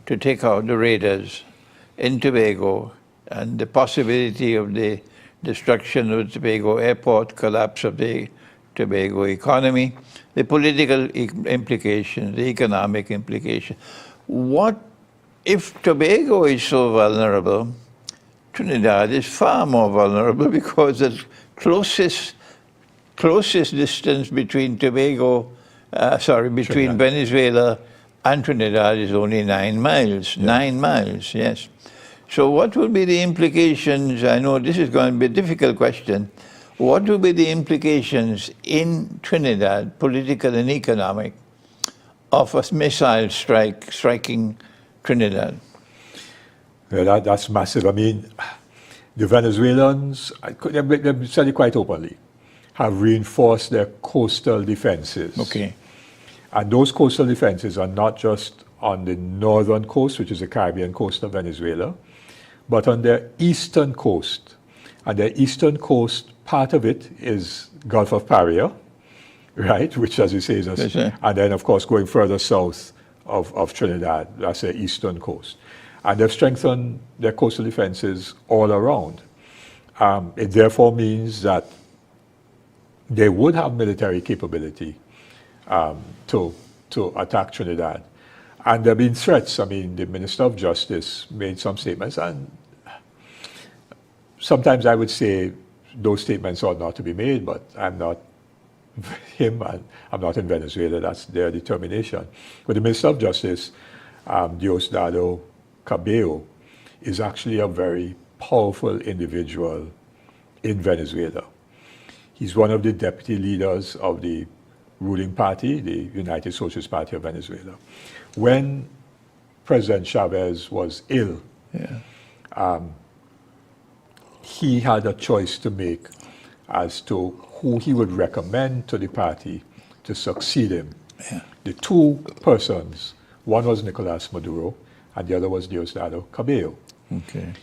to take out the raiders in Tobago, and the possibility of the destruction of the Tobago airport, collapse of the Tobago economy, the political implications, the economic implications. What if Tobago is so vulnerable? Trinidad is far more vulnerable because the closest distance between Venezuela and Trinidad is only 9 miles. Yeah. 9 miles, yes. So what will be the implications? I know this is going to be a difficult question. What will be the implications in Trinidad, political and economic, of a missile strike striking Trinidad? Well, that's massive. I mean, the Venezuelans, let me tell you quite openly, have reinforced their coastal defenses. Okay. And those coastal defenses are not just on the northern coast, which is the Caribbean coast of Venezuela, but on their eastern coast. And their eastern coast, part of it is Gulf of Paria, right, which, as you say, is and then, of course, going further south of Trinidad, that's the eastern coast. And they've strengthened their coastal defenses all around. It therefore means that they would have military capability to attack Trinidad. And there have been threats. I mean, the Minister of Justice made some statements, and sometimes I would say those statements ought not to be made, but I'm not him, and I'm not in Venezuela. That's their determination. But the Minister of Justice, Diosdado Cabello, is actually a very powerful individual in Venezuela. He's one of the deputy leaders of the ruling party, the United Socialist Party of Venezuela. When President Chavez was ill, he had a choice to make as to who he would recommend to the party to succeed him. Yeah. The two persons, one was Nicolas Maduro, and the other was Diosdado Cabello. Okay.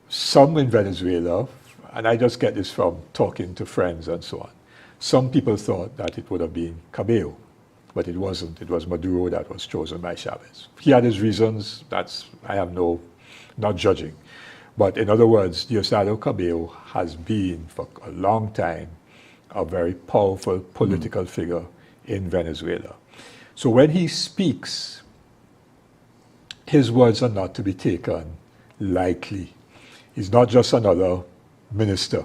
Some in Venezuela, and I just get this from talking to friends and so on, some people thought that it would have been Cabello, but it wasn't. It was Maduro that was chosen by Chavez. He had his reasons. Not judging. But in other words, Diosdado Cabello has been for a long time a very powerful political figure in Venezuela. So when he speaks, his words are not to be taken lightly. He's not just another minister,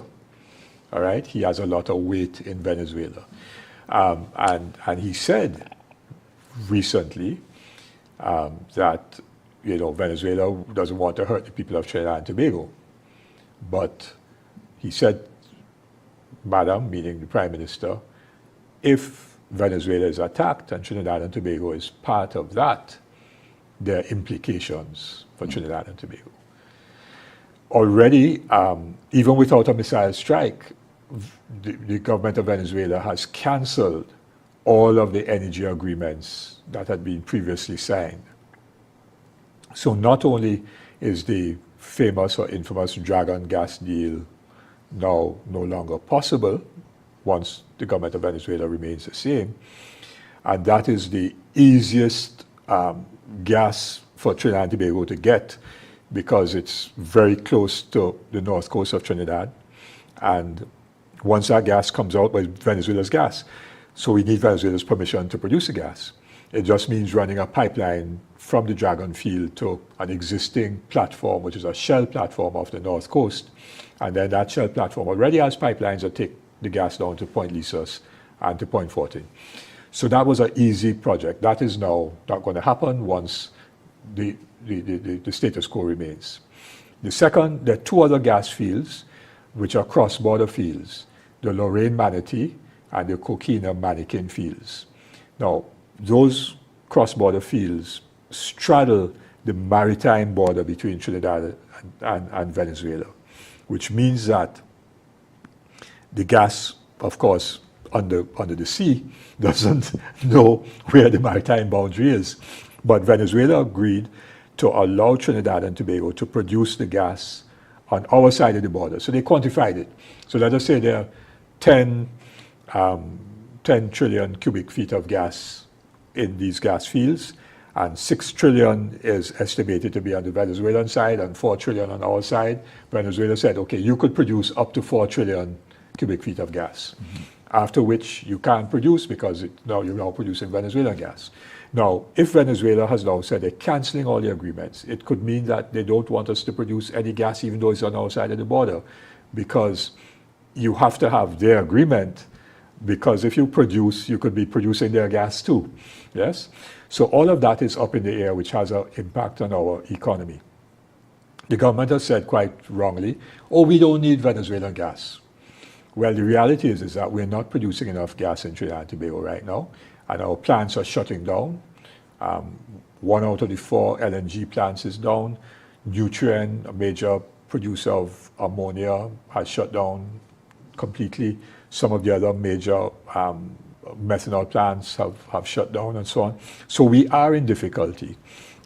all right? He has a lot of weight in Venezuela. And he said recently that, Venezuela doesn't want to hurt the people of Trinidad and Tobago. But he said, Madam, meaning the Prime Minister, if Venezuela is attacked and Trinidad and Tobago is part of that, there are implications for Trinidad and Tobago. Already, even without a missile strike, the government of Venezuela has cancelled all of the energy agreements that had been previously signed. So not only is the famous or infamous Dragon gas deal now no longer possible once the government of Venezuela remains the same, and that is the easiest gas for Trinidad and Tobago to get because it's very close to the north coast of Trinidad. And once that gas comes out, well, Venezuela's gas. So we need Venezuela's permission to produce the gas. It just means running a pipeline from the Dragon field to an existing platform, which is a shell platform off the north coast. And then that shell platform already has pipelines that take the gas down to Point Lisas and to Point Fortin. So that was an easy project. That is now not going to happen once the status quo remains. There are two other gas fields, which are cross-border fields, the Lorraine Manatee and the Coquina Manikin fields. Now, those cross-border fields straddle the maritime border between Trinidad and Venezuela, which means that the gas, of course, under the sea doesn't know where the maritime boundary is. But Venezuela agreed to allow Trinidad and Tobago to produce the gas on our side of the border. So they quantified it. So let us say there are 10 trillion cubic feet of gas in these gas fields, and 6 trillion is estimated to be on the Venezuelan side and 4 trillion on our side. Venezuela said, okay, you could produce up to 4 trillion cubic feet of gas, after which you can't produce because you're now producing Venezuelan gas. Now, if Venezuela has now said they're cancelling all the agreements, it could mean that they don't want us to produce any gas even though it's on our side of the border, because you have to have their agreement, because if you produce, you could be producing their gas too, yes? So all of that is up in the air, which has an impact on our economy. The government has said quite wrongly, oh, we don't need Venezuelan gas. Well, the reality is that we're not producing enough gas in Trinidad and Tobago right now, and our plants are shutting down. 1 out of the 4 LNG plants is down. Nutrien, a major producer of ammonia, has shut down completely. Some of the other major methanol plants have shut down and so on. So we are in difficulty.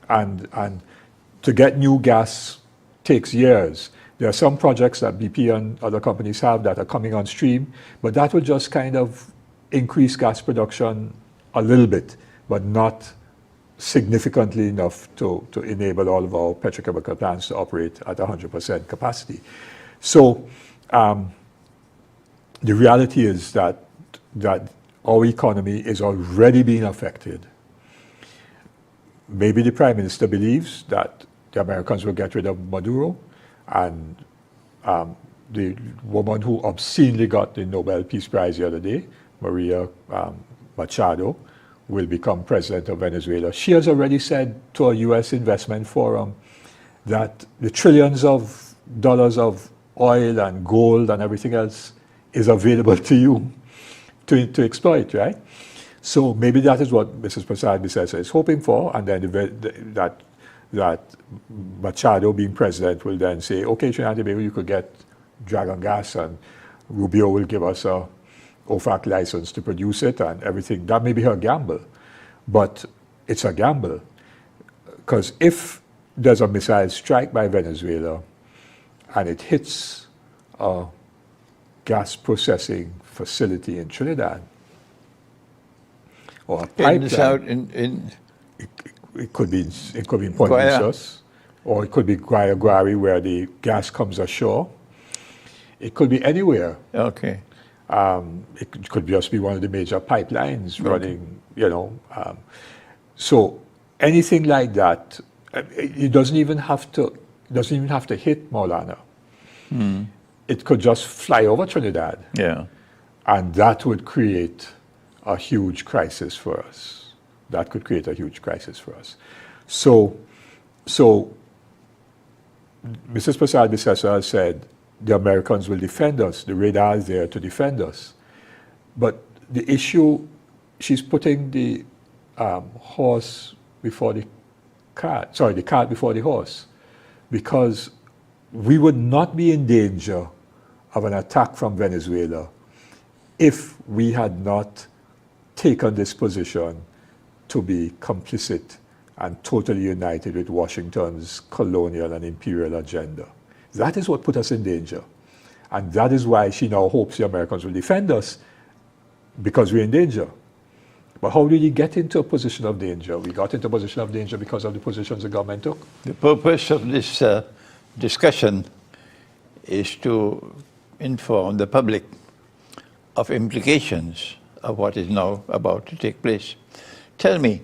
And to get new gas takes years. There are some projects that BP and other companies have that are coming on stream, but that will just kind of increase gas production a little bit, but not significantly enough to enable all of our petrochemical plants to operate at 100% capacity. So the reality is that our economy is already being affected. Maybe the Prime Minister believes that the Americans will get rid of Maduro, and the woman who obscenely got the Nobel Peace Prize the other day, Maria Machado, will become president of Venezuela. She has already said to a U.S. investment forum that the trillions of dollars of oil and gold and everything else is available to you to exploit, right? So maybe that is what Mrs. Prasad Bisesa is hoping for, and then that Machado, being president, will then say, okay, Trinidad and Tobago, you could get dragon gas, and Rubio will give us a OFAC license to produce it and everything. That may be her gamble, but it's a gamble. Because if there's a missile strike by Venezuela and it hits a gas processing facility in Trinidad, or a pipeline, it could be in Port Lucius, or it could be Guayagüari, where the gas comes ashore. It could be anywhere. Okay. It could just be one of the major pipelines running, so anything like that, it doesn't even have to hit Maulana. It could just fly over Trinidad. Yeah. And that would create a huge crisis for us. That could create a huge crisis for us. So Mrs. Prasad Bisesa said, the Americans will defend us. The radar is there to defend us. But the issue, she's putting the horse before the cart, the cart before the horse, because we would not be in danger of an attack from Venezuela if we had not taken this position to be complicit and totally united with Washington's colonial and imperial agenda. That is what put us in danger. And that is why she now hopes the Americans will defend us, because we're in danger. But how did we get into a position of danger? We got into a position of danger because of the positions the government took. The purpose of this discussion is to inform the public of implications of what is now about to take place. Tell me,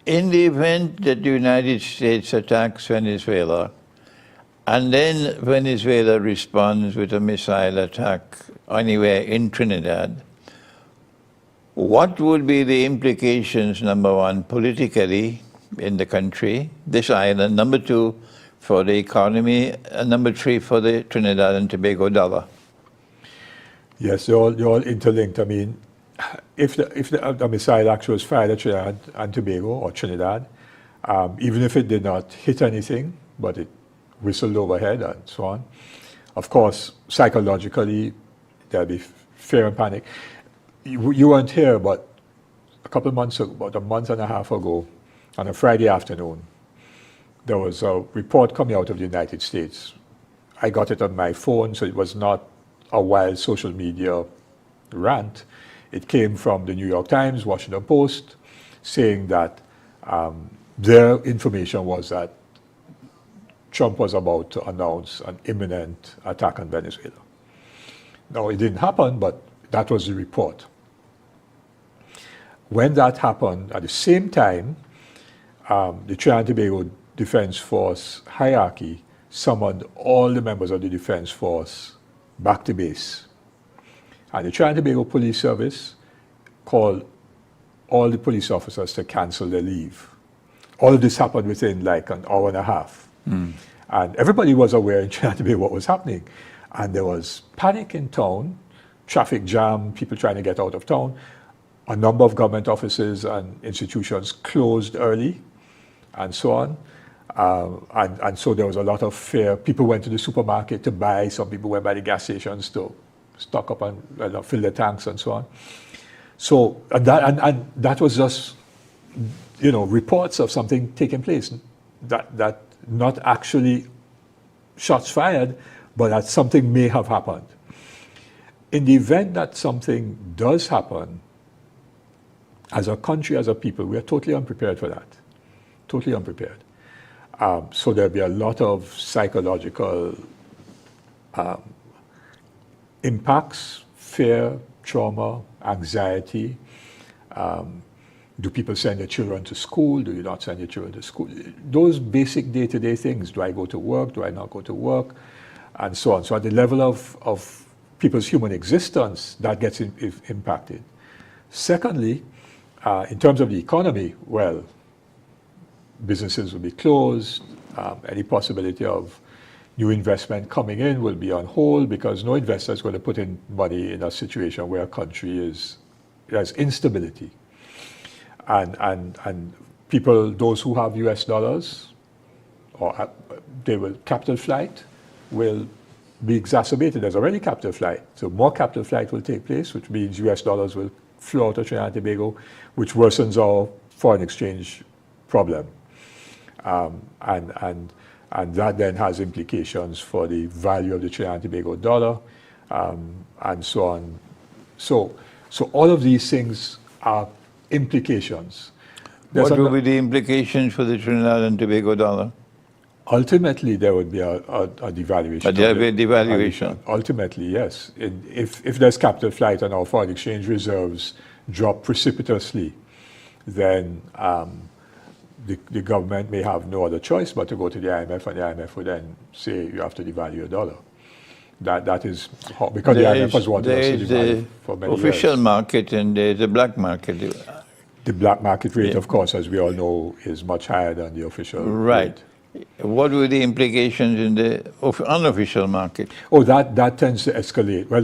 in the event that the United States attacks Venezuela, and then Venezuela responds with a missile attack anywhere in Trinidad, what would be the implications, number one, politically in the country, this island, number two, for the economy, and number three, for the Trinidad and Tobago dollar? Yes, they're all interlinked. I mean, if the missile actually was fired at Trinidad and Tobago, or Trinidad, even if it did not hit anything, but it whistled overhead and so on, of course, psychologically, there'll be fear and panic. You weren't here, but a couple of months ago, about a month and a half ago, on a Friday afternoon, there was a report coming out of the United States. I got it on my phone, so it was not a wild social media rant. It came from the New York Times, Washington Post, saying that their information was that Trump was about to announce an imminent attack on Venezuela. Now, it didn't happen, but that was the report. When that happened, at the same time, the Trinidad and Tobago Defense Force hierarchy summoned all the members of the Defense Force back to base. And the Trinidad and Tobago Police Service called all the police officers to cancel their leave. All of this happened within like an hour and a half. And everybody was aware in Trinidad and Tobago what was happening. And there was panic in town, traffic jam, people trying to get out of town. a number of government offices and institutions closed early, and so on. And so there was a lot of fear. People went to the supermarket to buy. Some people went by the gas stations to stock up and fill their tanks and so on. So and that was just, reports of something taking place. That not actually shots fired, but that something may have happened. In the event that something does happen, as a country, as a people, we are totally unprepared for that. Totally unprepared. So there'll be a lot of psychological impacts, fear, trauma, anxiety. Do people send their children to school? Do you not send your children to school? Those basic day-to-day things. Do I go to work? Do I not go to work? And so on. So at the level of people's human existence, that gets impacted. Secondly, in terms of the economy, well, businesses will be closed. Any possibility of new investment coming in will be on hold because no investor is going to put in money in a situation where a country has instability. And people, those who have US dollars, or capital flight will be exacerbated. There's already capital flight. So more capital flight will take place, which means US dollars will flow out of Trinidad and Tobago, which worsens our foreign exchange problem. And that then has implications for the value of the Trinidad and Tobago dollar, and so on. So all of these things are implications. What will be the implications for the Trinidad and Tobago dollar? Ultimately, there would be a devaluation. There will be a devaluation. Ultimately, yes. If there's capital flight and our foreign exchange reserves drop precipitously, then the government may have no other choice but to go to the IMF, and the IMF would then say you have to devalue your dollar. That is how, because the IMF has wanted us to devalue for many years. Official market and there's the black market. The black market rate, of course, as we all know, is much higher than the official rate. What were the implications in the unofficial market? Oh, that tends to escalate. Well,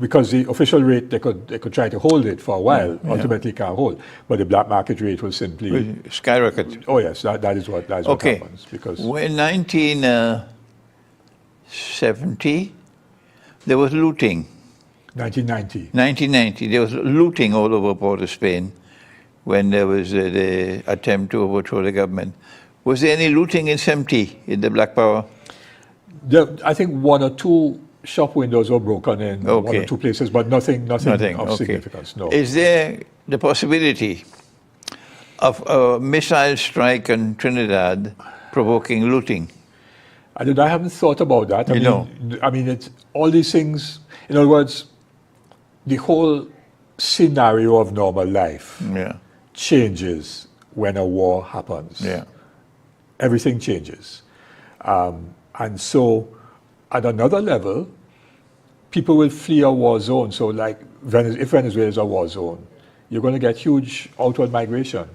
because the official rate, they could try to hold it for a while, ultimately can't hold. But the black market rate will simply skyrocket. Oh yes, that is what happens. Because in 1970, there was looting. 1990, there was looting all over Port of Spain when there was the attempt to overthrow the government. Was there any looting in 70 in the Black Power? I think one or two shop windows were broken in one or two places, but nothing of significance. No. Is there the possibility of a missile strike on Trinidad provoking looting? I haven't thought about that. I mean, it's all these things. In other words, the whole scenario of normal life changes when a war happens. Everything changes. And so at another level, people will flee a war zone. So like if Venezuela is a war zone, you're going to get huge outward migration.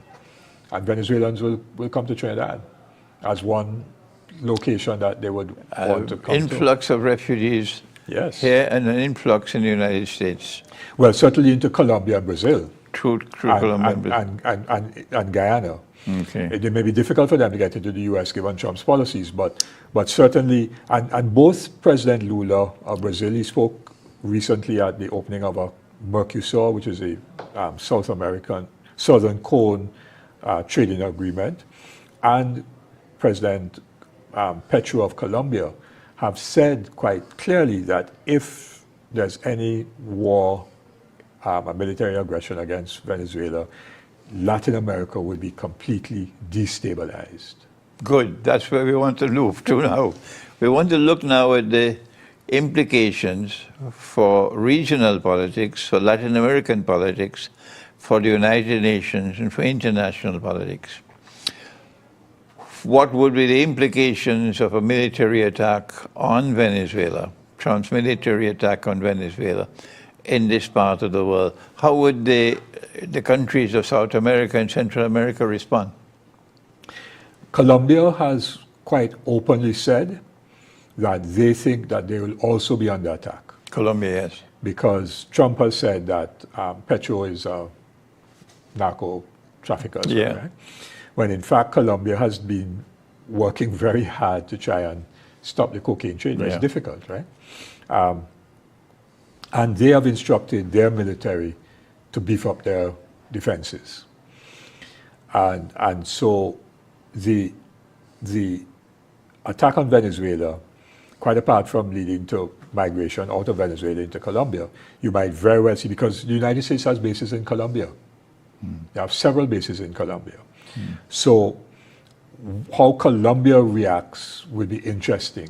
And Venezuelans will come to Trinidad as one location that they would want to come influx of refugees here and an influx in the United States. Well, certainly into Colombia and Brazil. True Colombia and Guyana. Okay. It may be difficult for them to get into the U.S. given Trump's policies, but certainly, and both President Lula of Brazil, he spoke recently at the opening of a Mercosur, which is a Southern Cone trading agreement, and President Petro of Colombia have said quite clearly that if there's any war, a military aggression against Venezuela, Latin America will be completely destabilized. Good. That's where we want to move to now. We want to look now at the implications for regional politics, for Latin American politics, for the United Nations, and for international politics. What would be the implications of a military attack on Venezuela, Trump's military attack on Venezuela, in this part of the world? How would the countries of South America and Central America respond? Colombia has quite openly said that they think that they will also be under attack. Colombia, yes. Because Trump has said that Petro is narco traffickers, Yeah. right? When in fact Colombia has been working very hard to try and stop the cocaine trade, but Yeah. it's difficult, right? And they have instructed their military to beef up their defenses. And so the attack on Venezuela, quite apart from leading to migration out of Venezuela into Colombia, you might very well see, because the United States has bases in Colombia. They have several bases in Colombia. So how Colombia reacts will be interesting.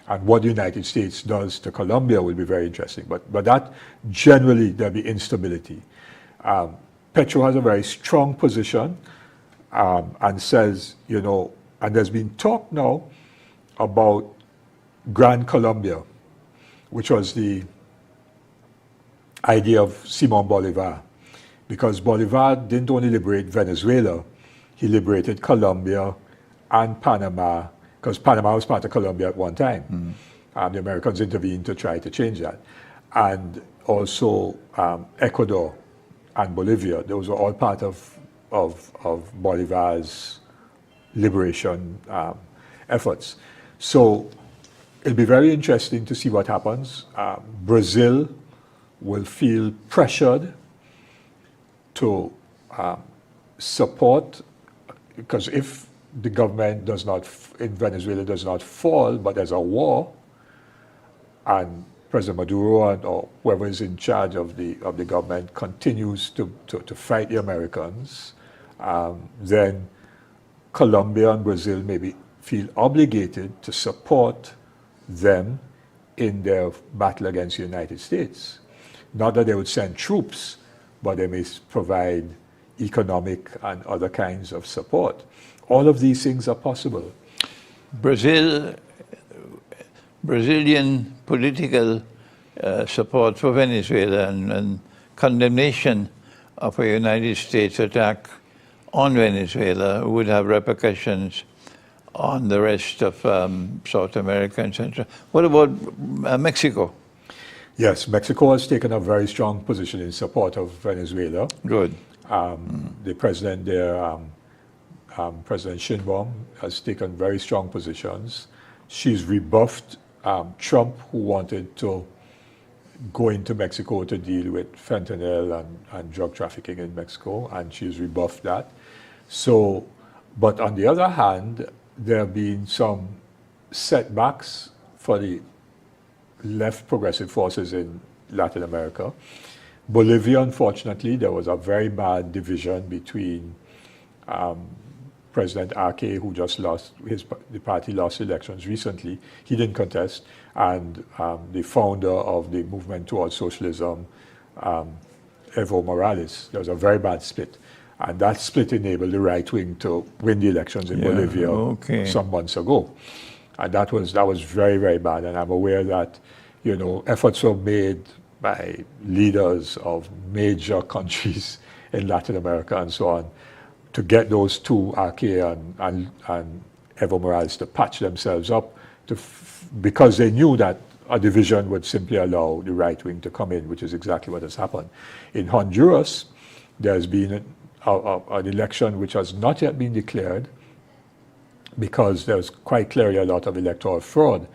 And what the United States does to Colombia will be very interesting. But that generally there'll be instability. Petro has a very strong position and says, you know, and there's been talk now about Gran Colombia, which was the idea of Simon Bolivar. Because Bolivar didn't only liberate Venezuela, he liberated Colombia and Panama, because Panama was part of Colombia at one time. The Americans intervened to try to change that. And also Ecuador and Bolivia, those were all part of Bolivar's liberation efforts. So it'll be very interesting to see what happens. Brazil will feel pressured to support, because if the government does not, in Venezuela does not fall, but there's a war, and President Maduro or whoever is in charge of the government continues to fight the Americans, then Colombia and Brazil maybe feel obligated to support them in their battle against the United States. Not that they would send troops, but they may provide economic and other kinds of support. All of these things are possible. Brazilian political support for Venezuela and condemnation of a United States attack on Venezuela would have repercussions on the rest of South America and Central. What about Mexico? Yes, Mexico has taken a very strong position in support of Venezuela. Good. The president there, President Sheinbaum, has taken very strong positions. She's rebuffed Trump, who wanted to go into Mexico to deal with fentanyl and drug trafficking in Mexico, and she's rebuffed that. So, but on the other hand, there have been some setbacks for the left progressive forces in Latin America. Bolivia, unfortunately, there was a very bad division between President Arce, who just lost, the party lost elections recently. He didn't contest. And the founder of the movement towards socialism, Evo Morales. There was a very bad split. And that split enabled the right wing to win the elections in Bolivia some months ago. And that was very, very bad. And I'm aware that, you know, efforts were made by leaders of major countries in Latin America and so on to get those two, Arce and Evo Morales, to patch themselves up because they knew that a division would simply allow the right wing to come in, which is exactly what has happened. In Honduras, there's been an election which has not yet been declared because there's quite clearly a lot of electoral fraud.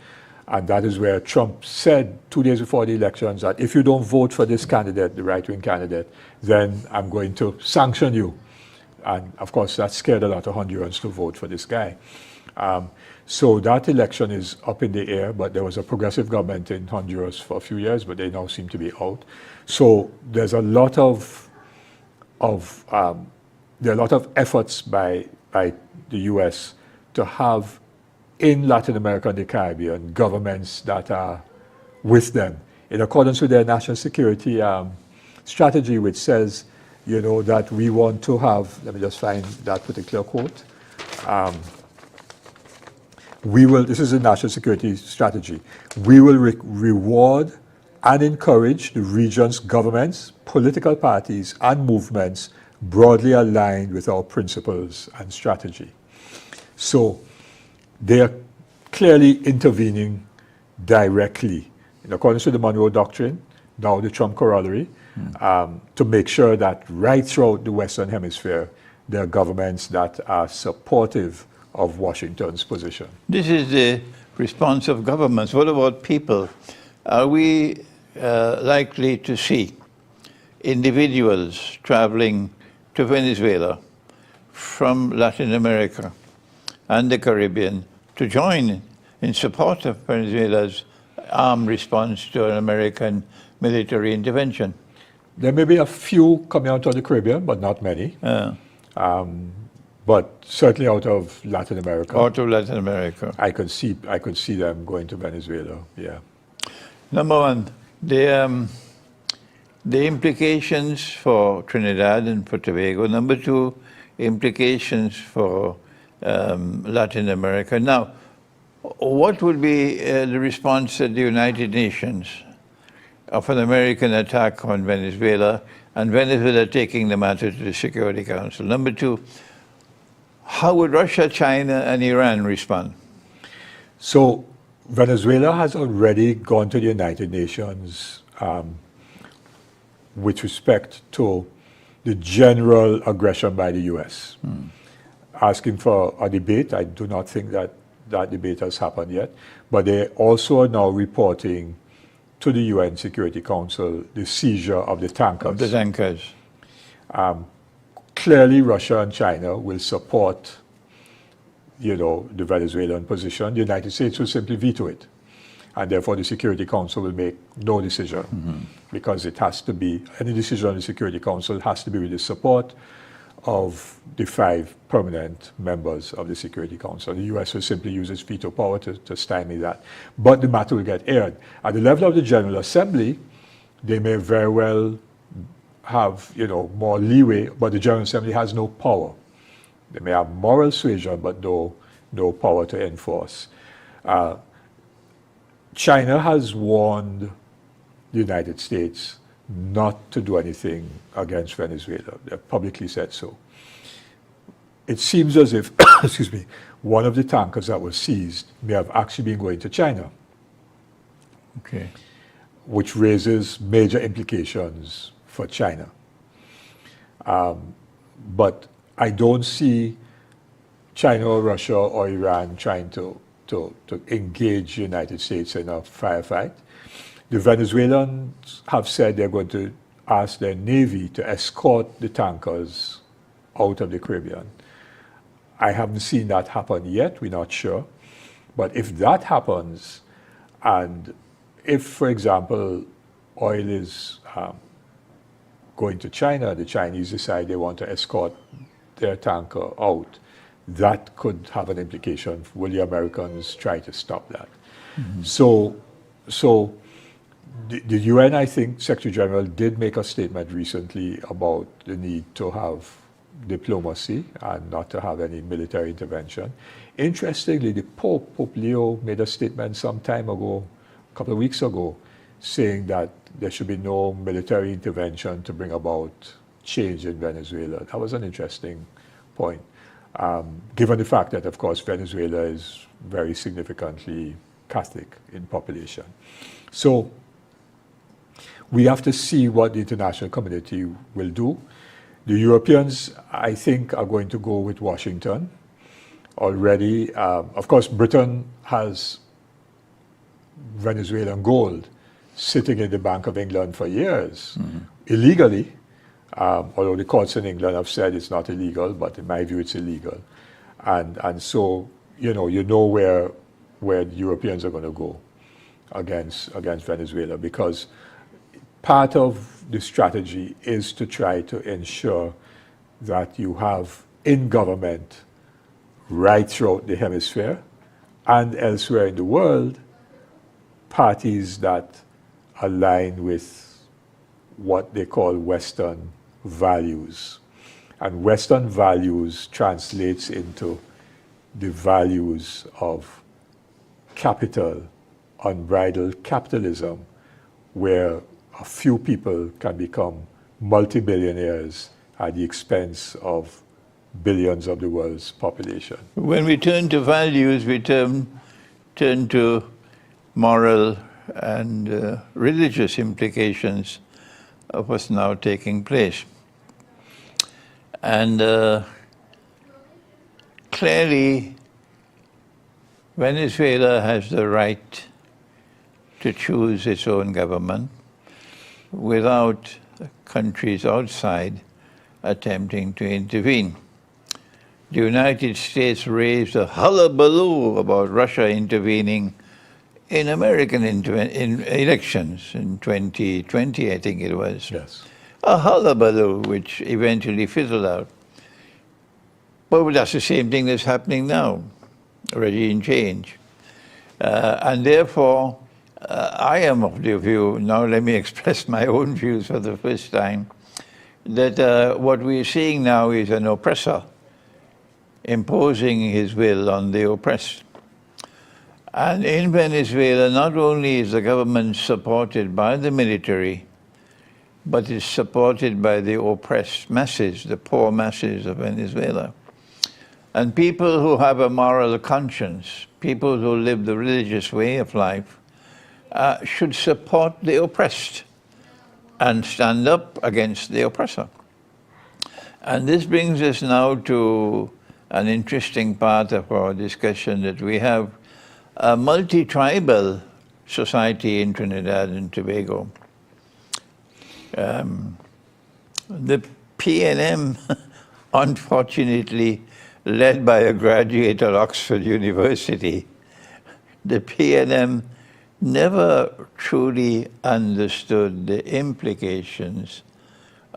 And that is where Trump said 2 days before the elections that if you don't vote for this candidate, the right-wing candidate, then I'm going to sanction you. And of course, that scared a lot of Hondurans to vote for this guy. So that election is up in the air, but there was a progressive government in Honduras for a few years, but they now seem to be out. So there's a lot of efforts by the U.S. to have in Latin America and the Caribbean governments that are with them in accordance with their national security strategy, which says, you know, that we want to have, let me just find that particular quote. This is a national security strategy. We will reward and encourage the region's governments, political parties, and movements broadly aligned with our principles and strategy. So they are clearly intervening directly in accordance with the Monroe Doctrine, now the Trump corollary, to make sure that right throughout the Western Hemisphere, there are governments that are supportive of Washington's position. This is the response of governments. What about people? Are we likely to see individuals traveling to Venezuela from Latin America and the Caribbean to join in support of Venezuela's armed response to an American military intervention? There may be a few coming out of the Caribbean, but not many. But certainly out of Latin America. Out of Latin America. I could see them going to Venezuela, yeah. Number one, the implications for Trinidad and for Tobago. Number two, implications for Latin America. Now, what would be the response at the United Nations of an American attack on Venezuela and Venezuela taking the matter to the Security Council? Number two, how would Russia, China, and Iran respond? So Venezuela has already gone to the United Nations with respect to the general aggression by the U.S., asking for a debate. I do not think that debate has happened yet, but they also are now reporting to the UN Security Council the seizure of the tankers. Of the tankers. Clearly, Russia and China will support, the Venezuelan position. The United States will simply veto it. And therefore, the Security Council will make no decision because it has to be, any decision on the Security Council has to be with the support of the 5 permanent members of the Security Council. The U.S. will simply use its veto power to stymie that. But the matter will get aired. At the level of the General Assembly, they may very well have, more leeway, but the General Assembly has no power. They may have moral suasion, but no power to enforce. China has warned the United States not to do anything against Venezuela. They publicly said so. It seems as if, excuse me, one of the tankers that was seized may have actually been going to China. Okay. Which raises major implications for China. But I don't see China or Russia or Iran trying to engage the United States in a firefight. The Venezuelans have said they're going to ask their Navy to escort the tankers out of the Caribbean. I haven't seen that happen yet, we're not sure. But if that happens, and if, for example, oil is going to China, the Chinese decide they want to escort their tanker out, that could have an implication. Will the Americans try to stop that? So the UN, I think, Secretary General did make a statement recently about the need to have diplomacy and not to have any military intervention. Interestingly, the Pope Leo, made a statement some time ago, a couple of weeks ago, saying that there should be no military intervention to bring about change in Venezuela. That was an interesting point, given the fact that, of course, Venezuela is very significantly Catholic in population. So we have to see what the international community will do. The Europeans, I think, are going to go with Washington already. Of course, Britain has Venezuelan gold sitting in the Bank of England for years, illegally, although the courts in England have said it's not illegal, but in my view it's illegal. And so, you know where the Europeans are going to go against Venezuela, because part of the strategy is to try to ensure that you have in government right throughout the hemisphere and elsewhere in the world parties that align with what they call Western values. And Western values translates into the values of capital, unbridled capitalism, where a few people can become multi-billionaires at the expense of billions of the world's population. When we turn to values, we turn to moral and religious implications of what's now taking place. And clearly, Venezuela has the right to choose its own government without countries outside attempting to intervene. The United States raised a hullabaloo about Russia intervening in American elections in 2020, I think it was. Yes. A hullabaloo which eventually fizzled out. But that's the same thing that's happening now, regime change. And therefore, I am of the view, now let me express my own views for the first time, that what we're seeing now is an oppressor imposing his will on the oppressed. And in Venezuela, not only is the government supported by the military, but is supported by the oppressed masses, the poor masses of Venezuela. And people who have a moral conscience, people who live the religious way of life, should support the oppressed and stand up against the oppressor. And this brings us now to an interesting part of our discussion, that we have a multi-tribal society in Trinidad and Tobago. The PNM, unfortunately, led by a graduate at Oxford University, the PNM never truly understood the implications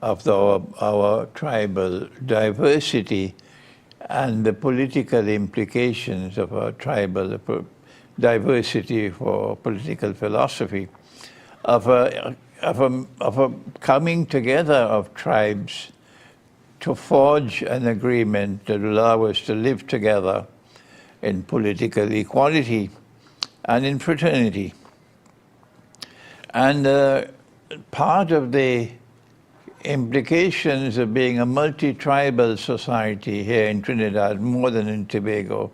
of our tribal diversity and the political implications of our tribal diversity for political philosophy, of a coming together of tribes to forge an agreement that will allow us to live together in political equality and in fraternity. And part of the implications of being a multi-tribal society here in Trinidad, more than in Tobago,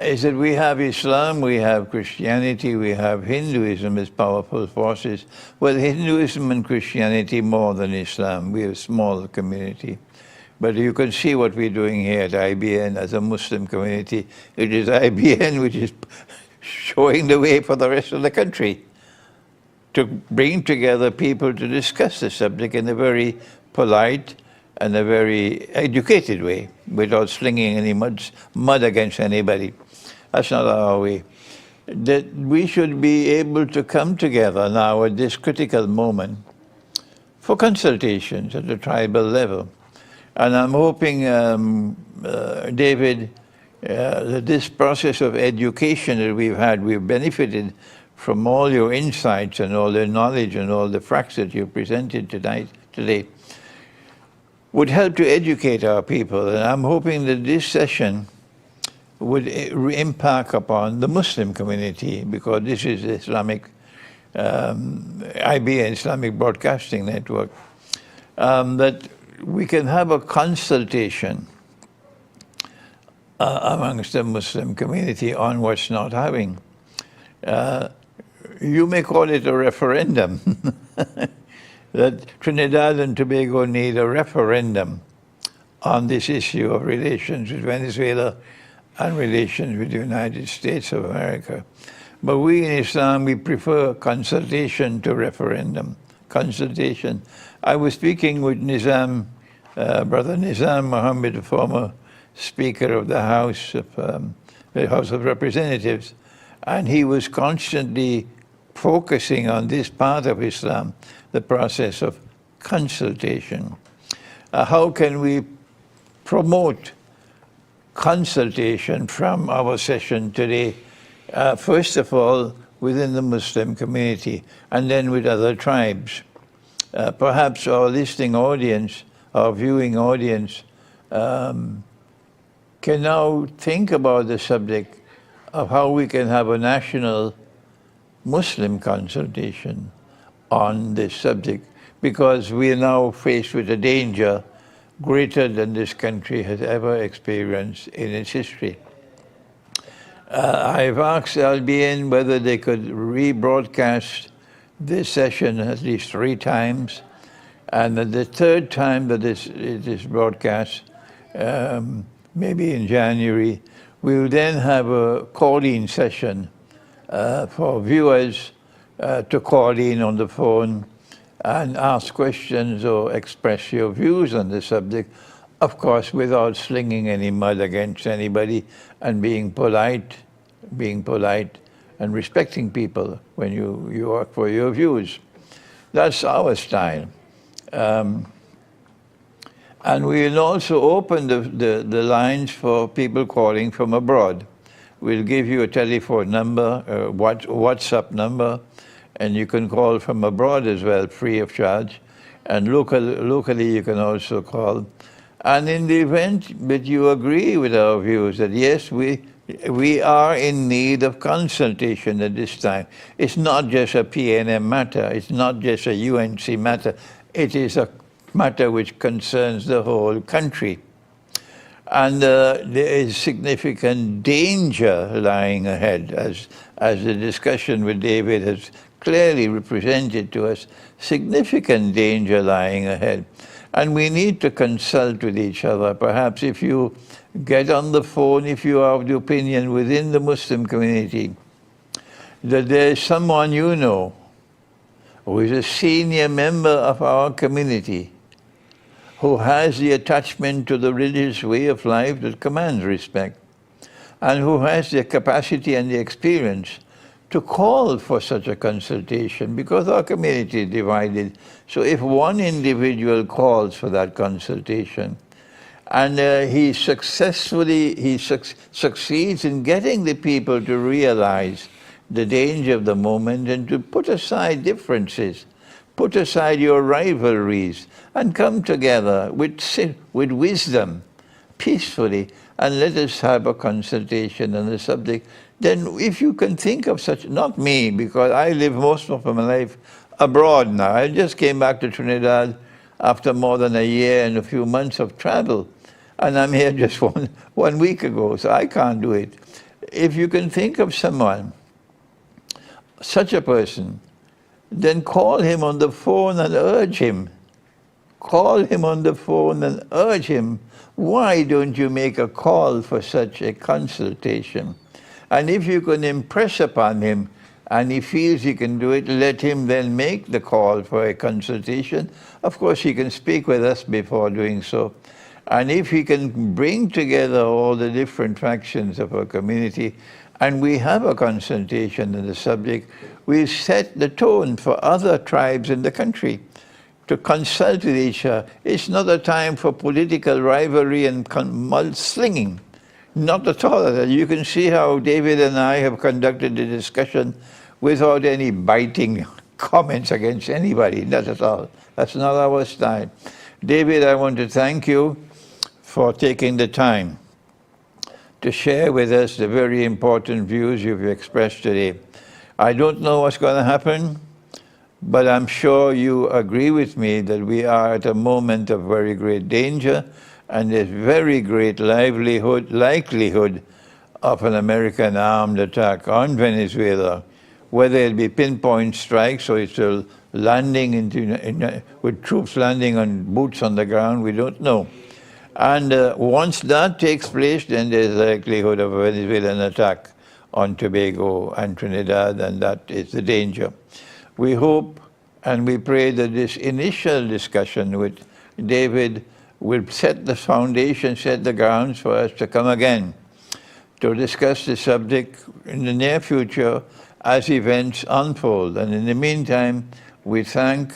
is that we have Islam, we have Christianity, we have Hinduism as powerful forces. Well, Hinduism and Christianity more than Islam. We're a small community. But you can see what we're doing here at IBN as a Muslim community. It is IBN which is showing the way for the rest of the country to bring together people to discuss the subject in a very polite and a very educated way, without slinging any mud against anybody. That's not our way. That we should be able to come together now at this critical moment for consultations at the tribal level. And I'm hoping, David, that this process of education that we've benefited from all your insights and all the knowledge and all the facts that you presented today, would help to educate our people. And I'm hoping that this session would impact upon the Muslim community, because this is Islamic, IBN, Islamic Broadcasting Network, that we can have a consultation amongst the Muslim community on what's not happening. You may call it a referendum, that Trinidad and Tobago need a referendum on this issue of relations with Venezuela and relations with the United States of America. But we in Islam, we prefer consultation to referendum. Consultation. I was speaking with Nizam, Brother Nizam Mohammed, the former Speaker of the House of Representatives, and he was constantly focusing on this part of Islam, the process of consultation. How can we promote consultation from our session today, first of all within the Muslim community and then with other tribes? Perhaps our listening audience, our viewing audience, can now think about the subject of how we can have a national Muslim consultation on this subject, because we are now faced with a danger greater than this country has ever experienced in its history. I've asked LBN whether they could rebroadcast this session at least 3 times. And the third time that it is broadcast, maybe in January, we will then have a call-in session for viewers to call in on the phone and ask questions or express your views on the subject, of course, without slinging any mud against anybody, and being polite and respecting people when you ask for your views. That's our style. And we'll also open the lines for people calling from abroad. We'll give you a telephone number, a WhatsApp number, and you can call from abroad as well, free of charge. And locally you can also call. And in the event that you agree with our views that yes, we are in need of consultation at this time. It's not just a PNM matter, it's not just a UNC matter, it is a matter which concerns the whole country. And there is significant danger lying ahead, as the discussion with David has clearly represented to us, significant danger lying ahead. And we need to consult with each other. Perhaps if you get on the phone, if you are of the opinion within the Muslim community that there is someone you know who is a senior member of our community who has the attachment to the religious way of life that commands respect, and who has the capacity and the experience to call for such a consultation, because our community is divided. So if one individual calls for that consultation, and he succeeds in getting the people to realize the danger of the moment and to put aside differences, put aside your rivalries, and come together with wisdom, peacefully, and let us have a consultation on the subject. Then if you can think of such, not me, because I live most of my life abroad now. I just came back to Trinidad after more than a year and a few months of travel. And I'm here just one week ago, so I can't do it. If you can think of someone, such a person, then call him on the phone and urge him. Call him on the phone and urge him. Why don't you make a call for such a consultation? And if you can impress upon him and he feels he can do it, let him then make the call for a consultation. Of course, he can speak with us before doing so. And if he can bring together all the different factions of our community, and we have a consultation on the subject, we set the tone for other tribes in the country to consult with each other. It's not a time for political rivalry and mudslinging. Not at all. You can see how David and I have conducted the discussion without any biting comments against anybody. Not at all. That's not our style. David, I want to thank you for taking the time to share with us the very important views you've expressed today. I don't know what's going to happen, but I'm sure you agree with me that we are at a moment of very great danger, and there's very great likelihood of an American armed attack on Venezuela, whether it be pinpoint strikes or it's a landing with troops landing on boots on the ground, we don't know. And once that takes place, then there's a likelihood of a Venezuelan attack on Tobago and Trinidad, and that is the danger. We hope and we pray that this initial discussion with David will set the foundation, set the grounds for us to come again to discuss the subject in the near future as events unfold. And in the meantime, we thank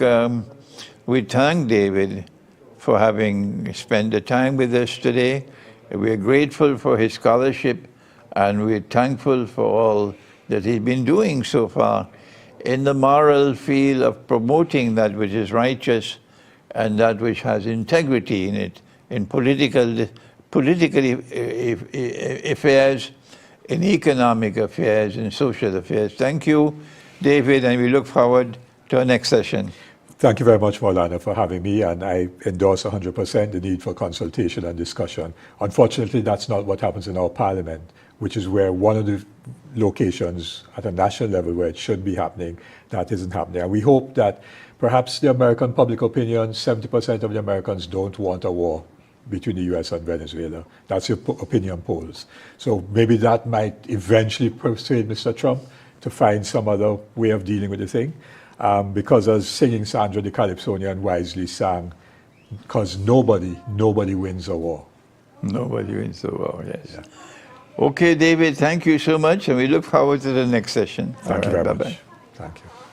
David for having spent the time with us today. We're grateful for his scholarship, and we're thankful for all that he's been doing so far in the moral field of promoting that which is righteous and that which has integrity in it, in political affairs, in economic affairs, in social affairs. Thank you, David, and we look forward to our next session. Thank you very much, Maulana, for having me, and I endorse 100% the need for consultation and discussion. Unfortunately, that's not what happens in our parliament, which is where one of the locations at a national level where it should be happening, that isn't happening. And we hope that perhaps the American public opinion, 70% of the Americans don't want a war between the US and Venezuela. That's your opinion polls. So maybe that might eventually persuade Mr. Trump to find some other way of dealing with the thing. Because as singing Sandra the Calypsonian wisely sang, because nobody wins a war. Nobody wins the war, yes. Yeah. Okay, David, thank you so much, and we look forward to the next session. Thank you very much. Thank you.